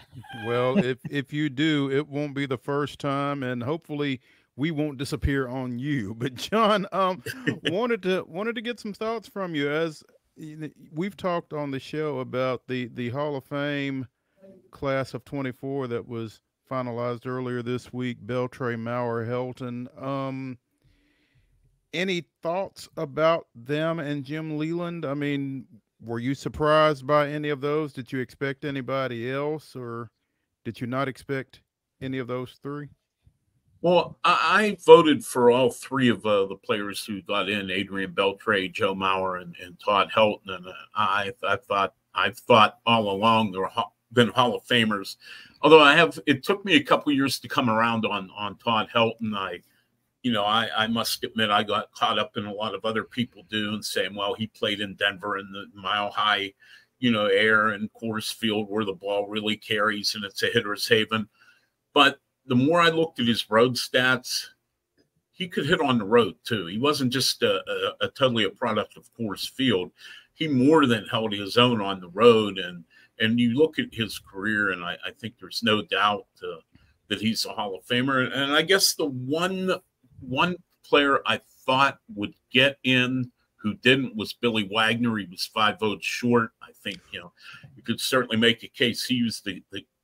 Well, if you do, it won't be the first time, and hopefully we won't disappear on you. But John, wanted to get some thoughts from you. As we've talked on the show about the Hall of Fame class of 24 that was finalized earlier this week, Beltray, Maurer, Helton. Any thoughts about them and Jim Leland? I mean, were you surprised by any of those? Did you expect anybody else, or did you not expect any of those three? Well, I voted for all three of the players who got in: Adrian Beltray, Joe Maurer, and Todd Helton. And I've thought all along they're been Hall of Famers. Although it took me a couple of years to come around on Todd Helton. I must admit I got caught up in a lot of other people do and saying, well, he played in Denver in the Mile High, air and Coors Field where the ball really carries and it's a hitter's haven. But the more I looked at his road stats, he could hit on the road too. He wasn't just totally a product of Coors Field. He more than held his own on the road. And you look at his career, and I think there's no doubt that he's a Hall of Famer. And I guess the one player I thought would get in who didn't was Billy Wagner. He was 5 votes short. I think, you could certainly make a case he was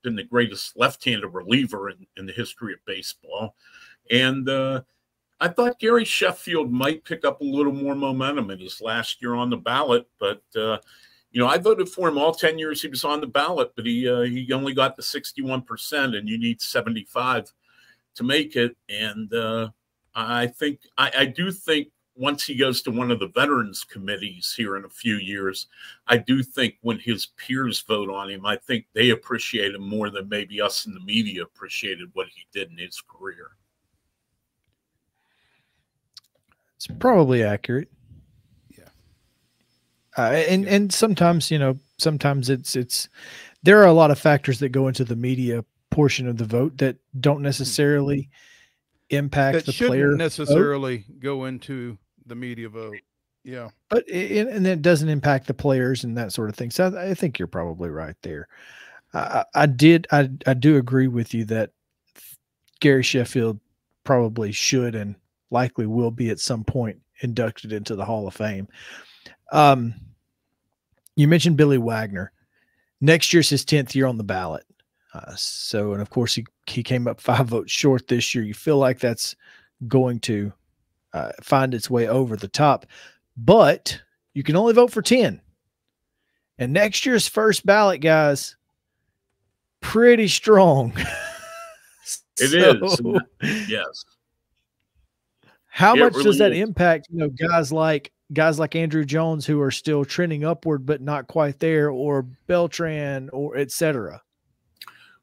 been the greatest left-handed reliever in the history of baseball. And I thought Gary Sheffield might pick up a little more momentum in his last year on the ballot, but I voted for him all 10 years he was on the ballot, but he only got the 61%, and you need 75 to make it. And I do think once he goes to one of the veterans committees here in a few years, I do think when his peers vote on him, I think they appreciate him more than maybe us in the media appreciated what he did in his career. It's probably accurate. And sometimes, sometimes it's there are a lot of factors that go into the media portion of the vote that don't necessarily impact the player. Shouldn't necessarily go into the media vote. Yeah. But and it doesn't impact the players and that sort of thing. So I think you're probably right there. I do agree with you that Gary Sheffield probably should and likely will be at some point inducted into the Hall of Fame. You mentioned Billy Wagner. Next year's his 10th year on the ballot. And of course he came up 5 votes short this year. You feel like that's going to find its way over the top, but you can only vote for 10. And next year's first ballot, guys, pretty strong. It is. Yes. How much does that impact, guys like Andrew Jones who are still trending upward but not quite there, or Beltran, or et cetera?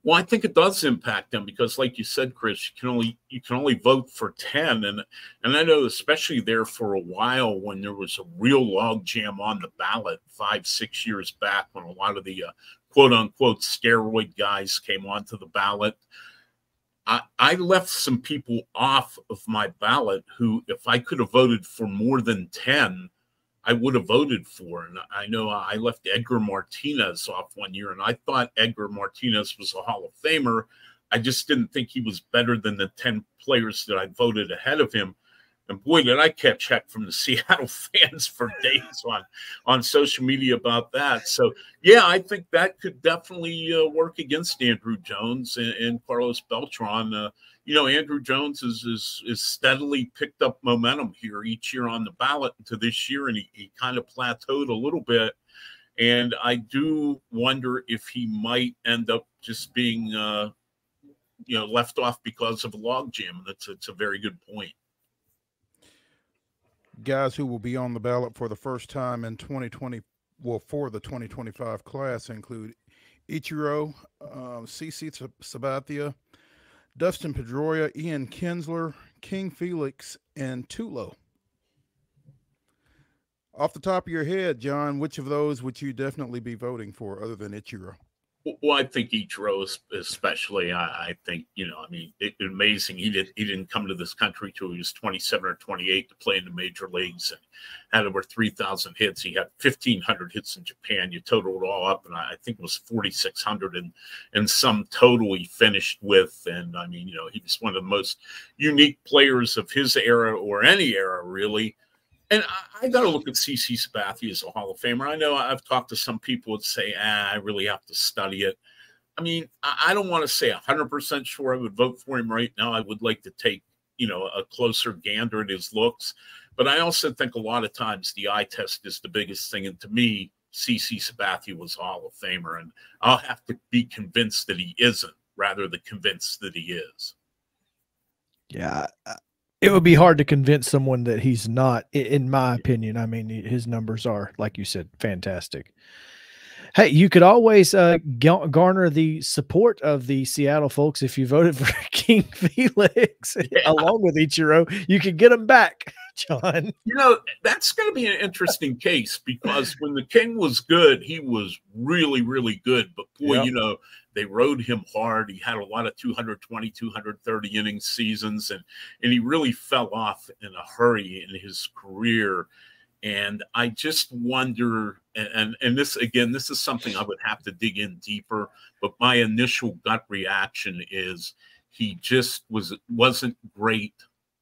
Well, I think it does impact them because, like you said, Chris, you can only vote for 10, and I know especially there for a while when there was a real logjam on the ballot 5-6 years back when a lot of the quote unquote steroid guys came onto the ballot. I left some people off of my ballot who, if I could have voted for more than 10, I would have voted for. And I know I left Edgar Martinez off one year, and I thought Edgar Martinez was a Hall of Famer. I just didn't think he was better than the 10 players that I voted ahead of him. And boy, did I catch heck from the Seattle fans for days on social media about that. So, yeah, I think that could definitely work against Andrew Jones and Carlos Beltran. Andrew Jones is steadily picked up momentum here each year on the ballot into this year, and he kind of plateaued a little bit. And I do wonder if he might end up just being, left off because of a logjam. It's a very good point. Guys who will be on the ballot for the first time in 2020, for the 2025 class include Ichiro, CC Sabathia, Dustin Pedroia, Ian Kinsler, King Felix, and Tulo. Off the top of your head, John, which of those would you definitely be voting for other than Ichiro? Well, I think Ichiro, especially, I think, you know, I mean, it's amazing. He didn't come to this country till he was 27 or 28 to play in the major leagues, and had over 3,000 hits. He had 1,500 hits in Japan. You total it all up, and I think it was 4,600 and some total he finished with. And I mean, you know, he was one of the most unique players of his era, or any era, really. And I got to look at CC Sabathia as a Hall of Famer. I know I've talked to some people that say, I really have to study it. I mean, I don't want to say 100% sure I would vote for him right now. I would like to take, you know, a closer gander at his looks. But I also think a lot of times the eye test is the biggest thing. And to me, CC Sabathia was a Hall of Famer. And I'll have to be convinced that he isn't, rather than convinced that he is. Yeah. It would be hard to convince someone that he's not, in my opinion. I mean, his numbers are, like you said, fantastic. Hey, you could always garner the support of the Seattle folks if you voted for King Felix along with Ichiro. You could get them back, John. You know, that's going to be an interesting case, because when the King was good, he was really, really good. But boy, you know, they rode him hard. He had a lot of 220, 230 inning seasons, and he really fell off in a hurry in his career. And I just wonder, and this, again, this is something I would have to dig in deeper, but my initial gut reaction is he just wasn't great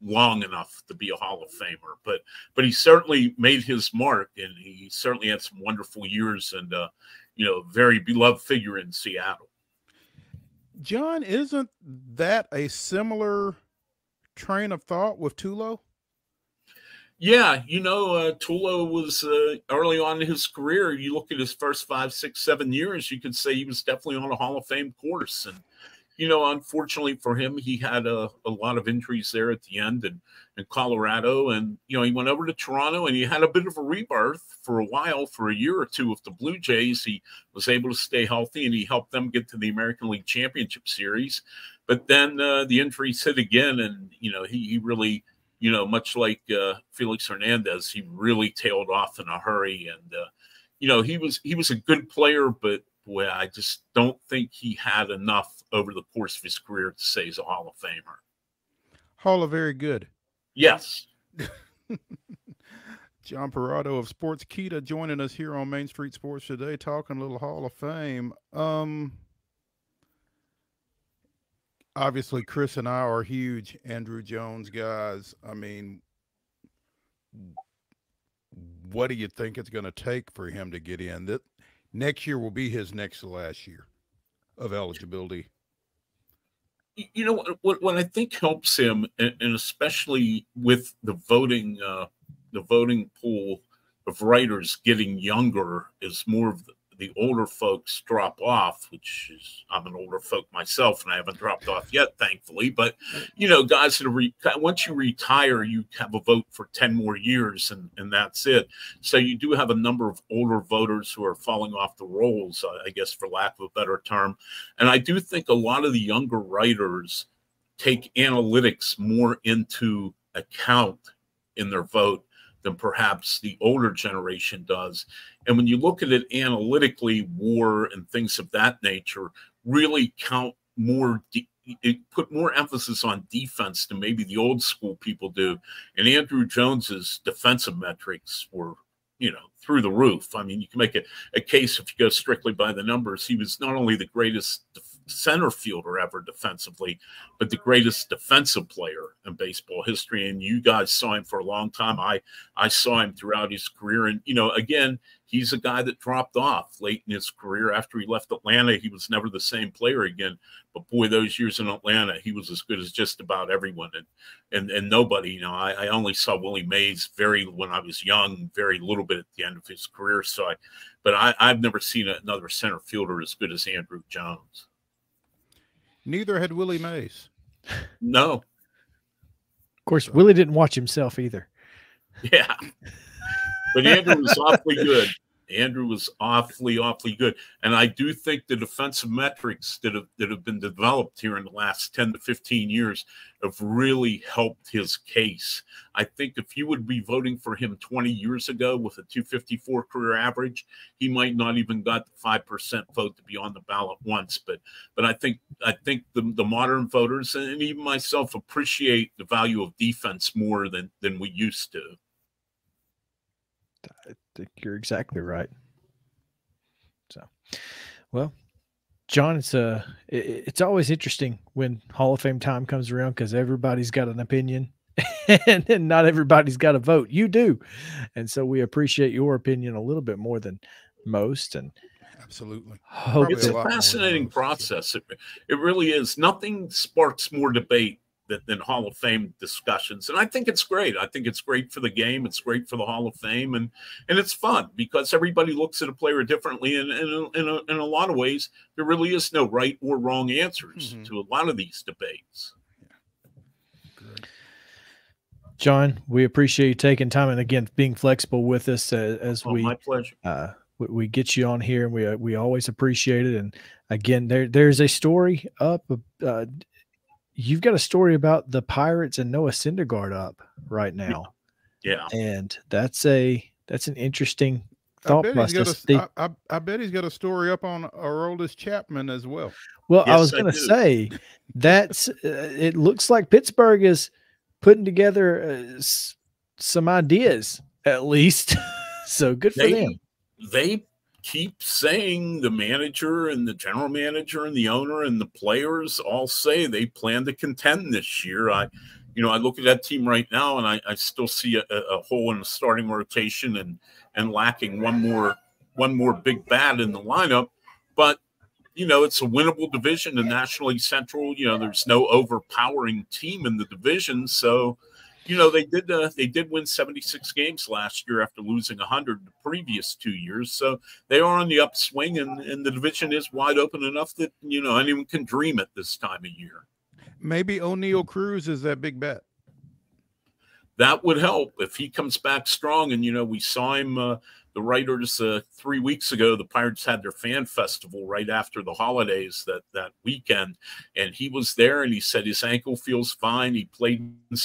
long enough to be a Hall of Famer. But he certainly made his mark, and he certainly had some wonderful years, and you know, very beloved figure in Seattle. John, isn't that a similar train of thought with Tulo? Yeah, you know, Tulo was early on in his career. You look at his first 5, 6, 7 years, you could say he was definitely on a Hall of Fame course. And, you know, unfortunately for him, he had a lot of injuries there at the end in Colorado. And, you know, he went over to Toronto, and he had a bit of a rebirth for a while, for a year or two with the Blue Jays. He was able to stay healthy, and he helped them get to the American League Championship Series. But then the injuries hit again, and, you know, he really, you know, much like Felix Hernandez, he really tailed off in a hurry. And, you know, he was a good player, but boy, I just don't think he had enough over the course of his career to say he's a Hall of Famer. Hall of Very Good. Yes. John Perrotto of Sports Kita joining us here on Main Street Sports today, talking a little Hall of Fame. Obviously, Chris and I are huge Andruw Jones guys. I mean, what do you think it's going to take for him to get in? That next year will be his next to last year of eligibility. You know what I think helps him, and especially with the voting pool of writers getting younger, is more of the older folks drop off, which is, I'm an older folk myself, and I haven't dropped off yet, thankfully. But, you know, guys that once you retire, you have a vote for 10 more years, and that's it. So you do have a number of older voters who are falling off the rolls, I guess, for lack of a better term. And I do think a lot of the younger writers take analytics more into account in their vote than perhaps the older generation does. And when you look at it analytically, WAR and things of that nature really count more, it put more emphasis on defense than maybe the old school people do. And Andruw Jones's defensive metrics were, you know, through the roof. I mean, you can make a case if you go strictly by the numbers. He was not only the greatest center fielder ever defensively, but the greatest defensive player in baseball history. And you guys saw him for a long time. I saw him throughout his career. And, you know, again, he's a guy that dropped off late in his career. After he left Atlanta, he was never the same player again. But boy, those years in Atlanta, he was as good as just about everyone. And nobody, you know, I only saw Willie Mays when I was young, very little bit at the end of his career. So I've never seen another center fielder as good as Andruw Jones. Neither had Willie Mays. No. Of course, Willie didn't watch himself either. Yeah. But Andruw was awfully good. Andrew was awfully good. And I do think the defensive metrics that have been developed here in the last 10 to 15 years have really helped his case. I think if you would be voting for him 20 years ago with a 254 career average, he might not even got the 5% vote to be on the ballot once. But I think the modern voters and even myself appreciate the value of defense more than we used to. I think you're exactly right. So, well, John, it's always interesting when Hall of Fame time comes around because everybody's got an opinion and then not everybody's got a vote. You do. And so we appreciate your opinion a little bit more than most. And absolutely. It's a fascinating process. It really is. Nothing sparks more debate than Hall of Fame discussions. And I think it's great. I think it's great for the game. It's great for the Hall of Fame. And it's fun because everybody looks at a player differently. And in a lot of ways, there really is no right or wrong answers to a lot of these debates. John, we appreciate you taking time and, again, being flexible with us as my pleasure. We get you on here, and we always appreciate it. And, again, there's a story up you've got a story about the Pirates and Noah Syndergaard up right now. Yeah. And that's an interesting thought process. I bet he's got a story up on Aroldis Chapman as well. Well, yes, I was going to say that's it looks like Pittsburgh is putting together some ideas at least. So good for them. They keep saying, the manager and the general manager and the owner and the players all say they plan to contend this year. I look at that team right now and I still see a hole in the starting rotation and lacking one more big bat in the lineup. But, it's a winnable division in National League Central. There's no overpowering team in the division. So, they did win 76 games last year after losing 100 the previous 2 years. So they are on the upswing, and the division is wide open enough that, anyone can dream it this time of year. Maybe O'Neal Cruz is that big bet. That would help if he comes back strong. And, we saw him, the writers 3 weeks ago, the Pirates had their fan festival right after the holidays that weekend. And he was there and he said his ankle feels fine. He played in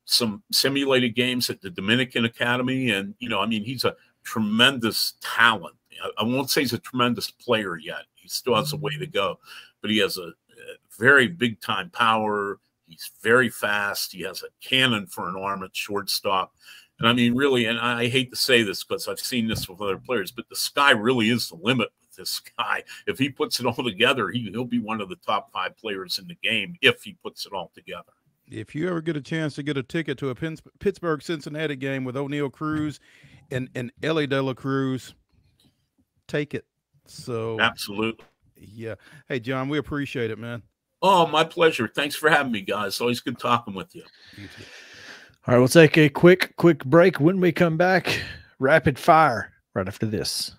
some simulated games at the Dominican Academy. And, he's a tremendous talent. I won't say he's a tremendous player yet. He still has a way to go, but he has a very big time power. He's very fast. He has a cannon for an arm at shortstop. And really, and I hate to say this because I've seen this with other players, but the sky really is the limit with this guy. If he puts it all together, he'll be one of the top 5 players in the game if he puts it all together. If you ever get a chance to get a ticket to a Pittsburgh-Cincinnati game with O'Neal Cruz and Ellie De La Cruz, take it. So absolutely. Yeah. Hey, John, we appreciate it, man. Oh, my pleasure. Thanks for having me, guys. Always good talking with you. You too. All right, we'll take a quick break. When we come back, rapid fire right after this.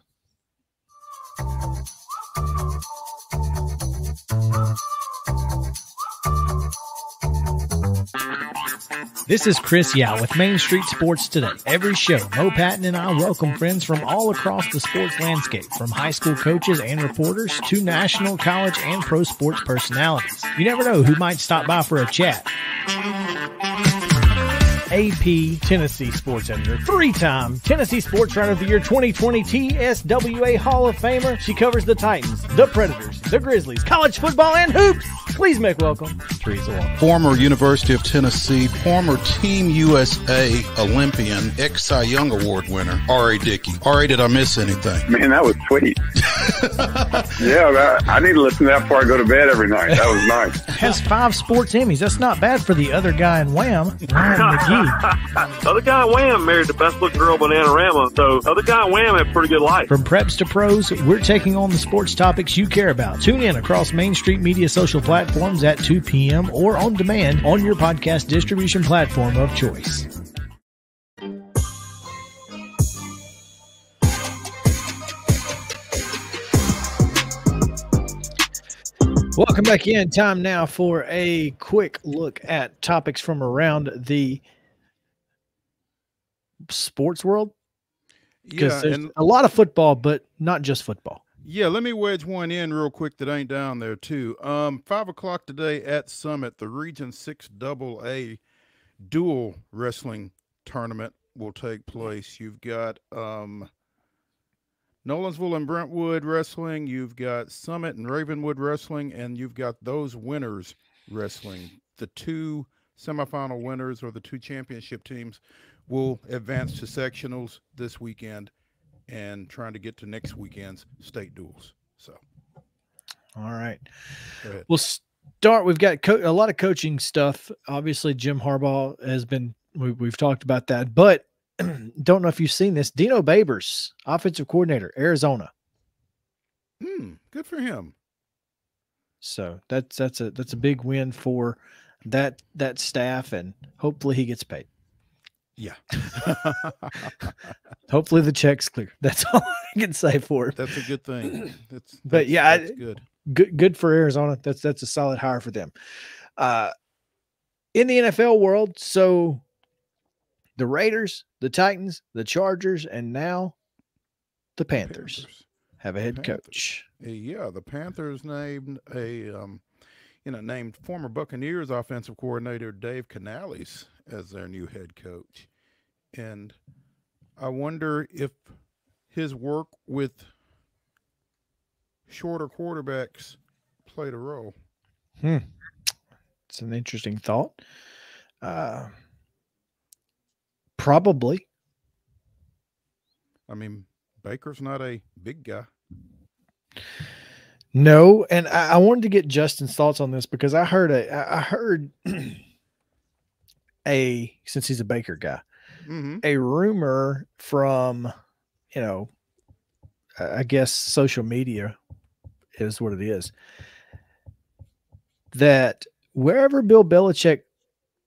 This is Chris Yao with Main Street Sports Today. Every show, Mo Patton and I welcome friends from all across the sports landscape, from high school coaches and reporters to national, college, and pro sports personalities. You never know who might stop by for a chat. AP Tennessee sports editor, 3-time Tennessee Sports Writer of the Year 2020 TSWA Hall of Famer. She covers the Titans, the Predators, the Grizzlies, college football, and hoops. Please make welcome Teresa Walker. Former University of Tennessee, former Team USA Olympian, ex-Cy Young Award winner, R.A. Dickey. R.A., did I miss anything? Man, that was sweet. Yeah, I need to listen to that before I go to bed every night. That was nice. Has 5 sports Emmys. That's not bad for the other guy in Wham, Ryan McGee. Other guy in Wham married the best looking girl, Bananarama. So other guy in Wham had a pretty good life. From preps to pros, we're taking on the sports topics you care about. Tune in across Main Street Media social platforms at 2 p.m. or on demand on your podcast distribution platform of choice. Welcome back in. Time now for a quick look at topics from around the sports world. Because Yeah, there's and a lot of football, but not just football. yeah, let me wedge one in real quick that ain't down there too. 5 o'clock today at Summit, the Region 6 AA dual wrestling tournament will take place. You've got Nolensville and Brentwood wrestling, you've got Summit and Ravenwood wrestling, and you've got those winners wrestling. The two semifinal winners or the two championship teams will advance to sectionals this weekend and trying to get to next weekend's state duels. So, all right. Go ahead. We'll start. We've got a lot of coaching stuff. Obviously, Jim Harbaugh has been, we've talked about that, but don't know if you've seen this. Dino Babers, offensive coordinator, Arizona. Good for him. So that's a big win for that staff, and hopefully he gets paid. Yeah. Hopefully the check's clear. That's all I can say for it. That's a good thing. That's good. Good for Arizona. That's a solid hire for them. In the NFL world, so the Raiders, the Titans, the Chargers, and now the Panthers have a head coach. Yeah, the Panthers named named former Buccaneers offensive coordinator Dave Canales as their new head coach. And I wonder if his work with shorter quarterbacks played a role. It's an interesting thought. Probably. I mean, Baker's not a big guy. No, and I wanted to get Justin's thoughts on this because I heard since he's a Baker guy, a rumor from, I guess social media is what it is, that wherever Bill Belichick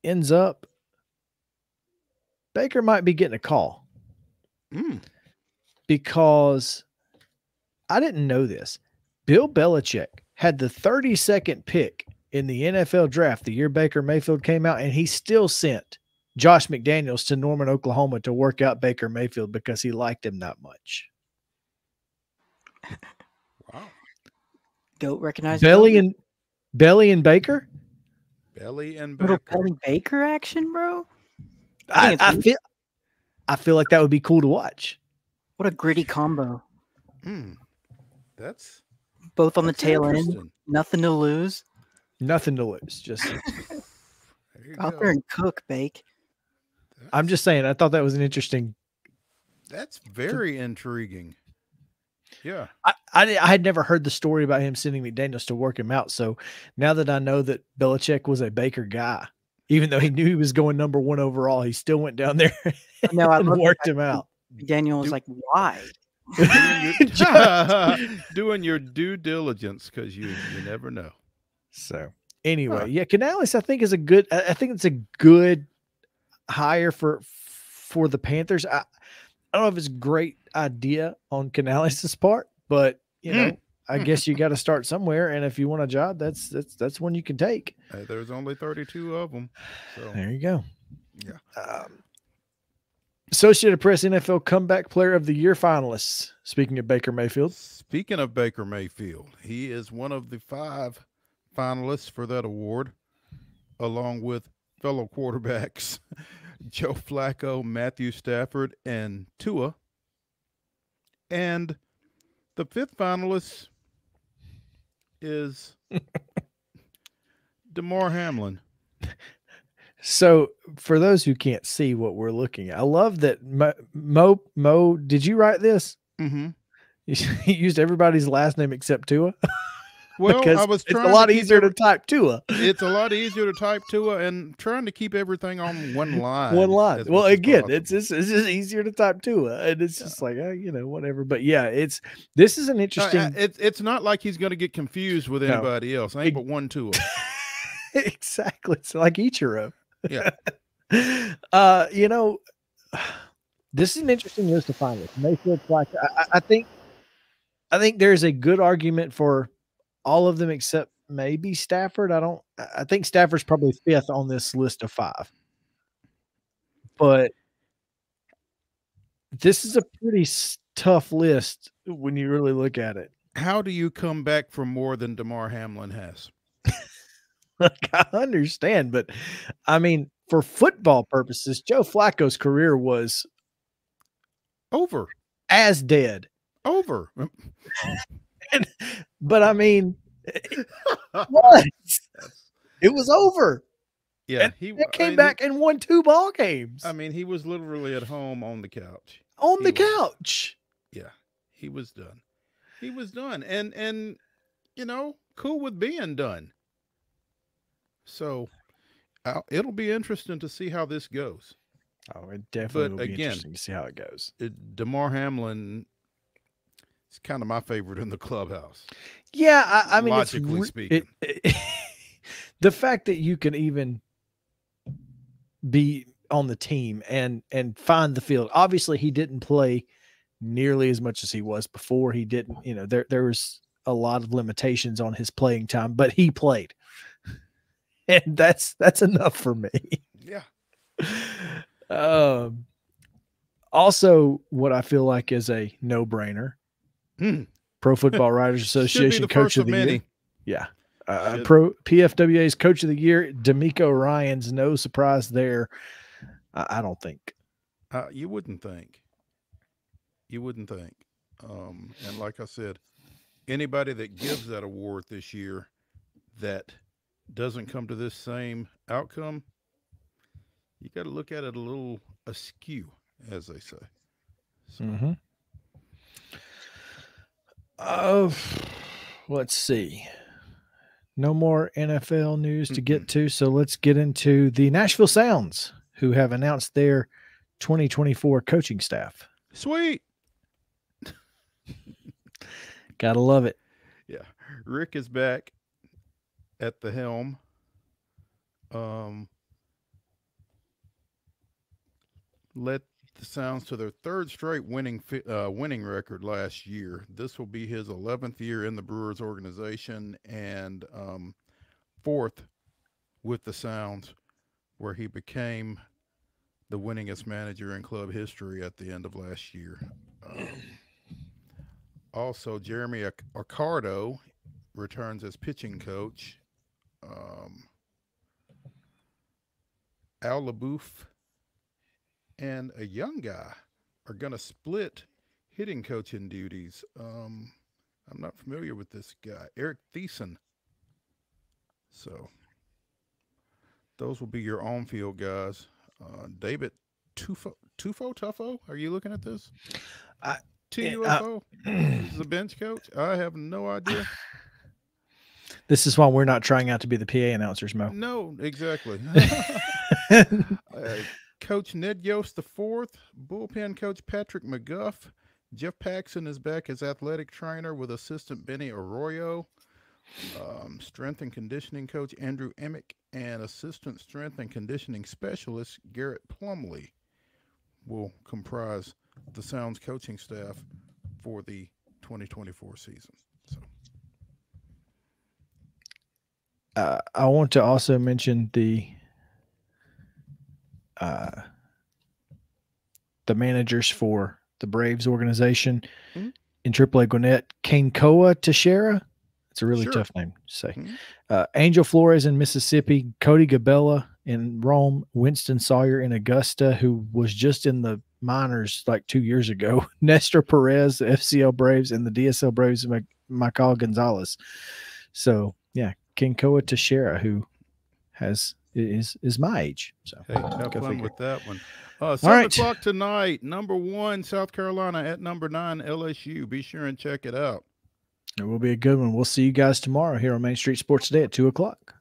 ends up, Baker might be getting a call. Because I didn't know this. Bill Belichick had the 32nd pick in the NFL draft the year Baker Mayfield came out, and he still sent Josh McDaniels to Norman, Oklahoma to work out Baker Mayfield because he liked him that much. Wow. Don't recognize Belly and Baker? Belly and Baker. Baker. Little Baker action, bro. I feel like that would be cool to watch. What a gritty combo. That's both on the tail end. Nothing to lose. Nothing to lose. Just out there and cook, bake. I'm just saying, I thought that was an interesting. That's very intriguing. Yeah. I had never heard the story about him sending McDaniels to work him out. So now that I know that Belichick was a Baker guy, even though he knew he was going number 1 overall, he still went down there and worked him out. McDaniel was like, why? Doing your due diligence because you never know. So anyway, yeah, Canales I think is a good. I think it's a good hire for the Panthers. I don't know if it's a great idea on Canales' part, but I guess you got to start somewhere. And if you want a job, that's one you can take. Hey, there's only 32 of them. So there you go. Yeah. Associated Press NFL Comeback Player of the Year finalists. Speaking of Baker Mayfield. Speaking of Baker Mayfield, he is one of the 5 finalists for that award, along with fellow quarterbacks Joe Flacco, Matthew Stafford, and Tua. And the 5th finalist is Damar Hamlin. So for those who can't see what we're looking at, I love that Mo, did you write this? Mm-hmm. You used everybody's last name except Tua. Well, I was trying. It's a lot easier to type Tua. It's a lot easier to type Tua, and trying to keep everything on one line. One line. Well, again, it's just easier to type Tua, and it's just like whatever. But yeah, this is an interesting. It's not like he's going to get confused with anybody else. Ain't but one Tua. Exactly. It's like Ichiro. Yeah. This is an interesting list to find with Mayfield. Like I think there's a good argument for all of them except maybe Stafford. I think Stafford's probably 5th on this list of 5. But This is a pretty tough list when you really look at it. How do you come back from more than DeMar Hamlin has? Like, I understand, but I mean, for football purposes, Joe Flacco's career was over, as dead, over. But I mean, it was over. Yeah, and he came back and won 2 ball games. I mean, he was literally at home on the couch. On the couch. Yeah, he was done. He was done, and you know, cool with being done. So it'll be interesting to see how this goes. Oh, it definitely will be interesting to see how it goes. DeMar Hamlin is kind of my favorite in the clubhouse. Yeah, I mean, logically speaking, the fact that you can even be on the team and find the field. Obviously, he didn't play nearly as much as he was before. He didn't, you know, there was a lot of limitations on his playing time, but he played. And that's enough for me. Yeah. Also, what I feel like is a no-brainer. Pro Football Writers Association Coach of the Year. Yeah. PFWA's Coach of the Year, D'Amico Ryans. No surprise there. I don't think. You wouldn't think. You wouldn't think. And like I said, anybody that gives that award this year that doesn't come to this same outcome, you got to look at it a little askew, as they say. So. Let's see. No more NFL news to get to, so let's get into the Nashville Sounds, who have announced their 2024 coaching staff. Sweet. Gotta love it. Yeah. Rick is back at the helm. Led the Sounds to their 3rd straight winning record last year. This will be his 11th year in the Brewers organization and 4th with the Sounds, where he became the winningest manager in club history at the end of last year. Also, Jeremy Accardo returns as pitching coach. Al LaBouffe and a young guy are going to split hitting coaching duties. I'm not familiar with this guy, Eric Thiessen. So those will be your on-field guys. David Tuffo, are you looking at this? TUFO? This is a bench coach? I have no idea. This is why we're not trying out to be the PA announcers, Mo. No, exactly. Coach Ned Yost IV, bullpen coach Patrick McGuff. Jeff Paxson is back as athletic trainer with assistant Benny Arroyo. Strength and conditioning coach Andrew Emick and assistant strength and conditioning specialist Garrett Plumley will comprise the Sounds coaching staff for the 2024 season. So, I want to also mention the managers for the Braves organization in AAA Gwinnett, Kanekoa Teixeira. It's a really tough name to say. Angel Flores in Mississippi, Cody Gabella in Rome, Winston Sawyer in Augusta, who was just in the minors like 2 years ago, Nestor Perez, the FCL Braves, and the DSL Braves, Michael Gonzalez. So, yeah, Kanekoa Teixeira, who is my age. So hey, have fun with that one. 7 o'clock tonight, number 1, South Carolina at number 9, LSU. Be sure and check it out. It will be a good one. We'll see you guys tomorrow here on Main Street Sports Today at 2 o'clock.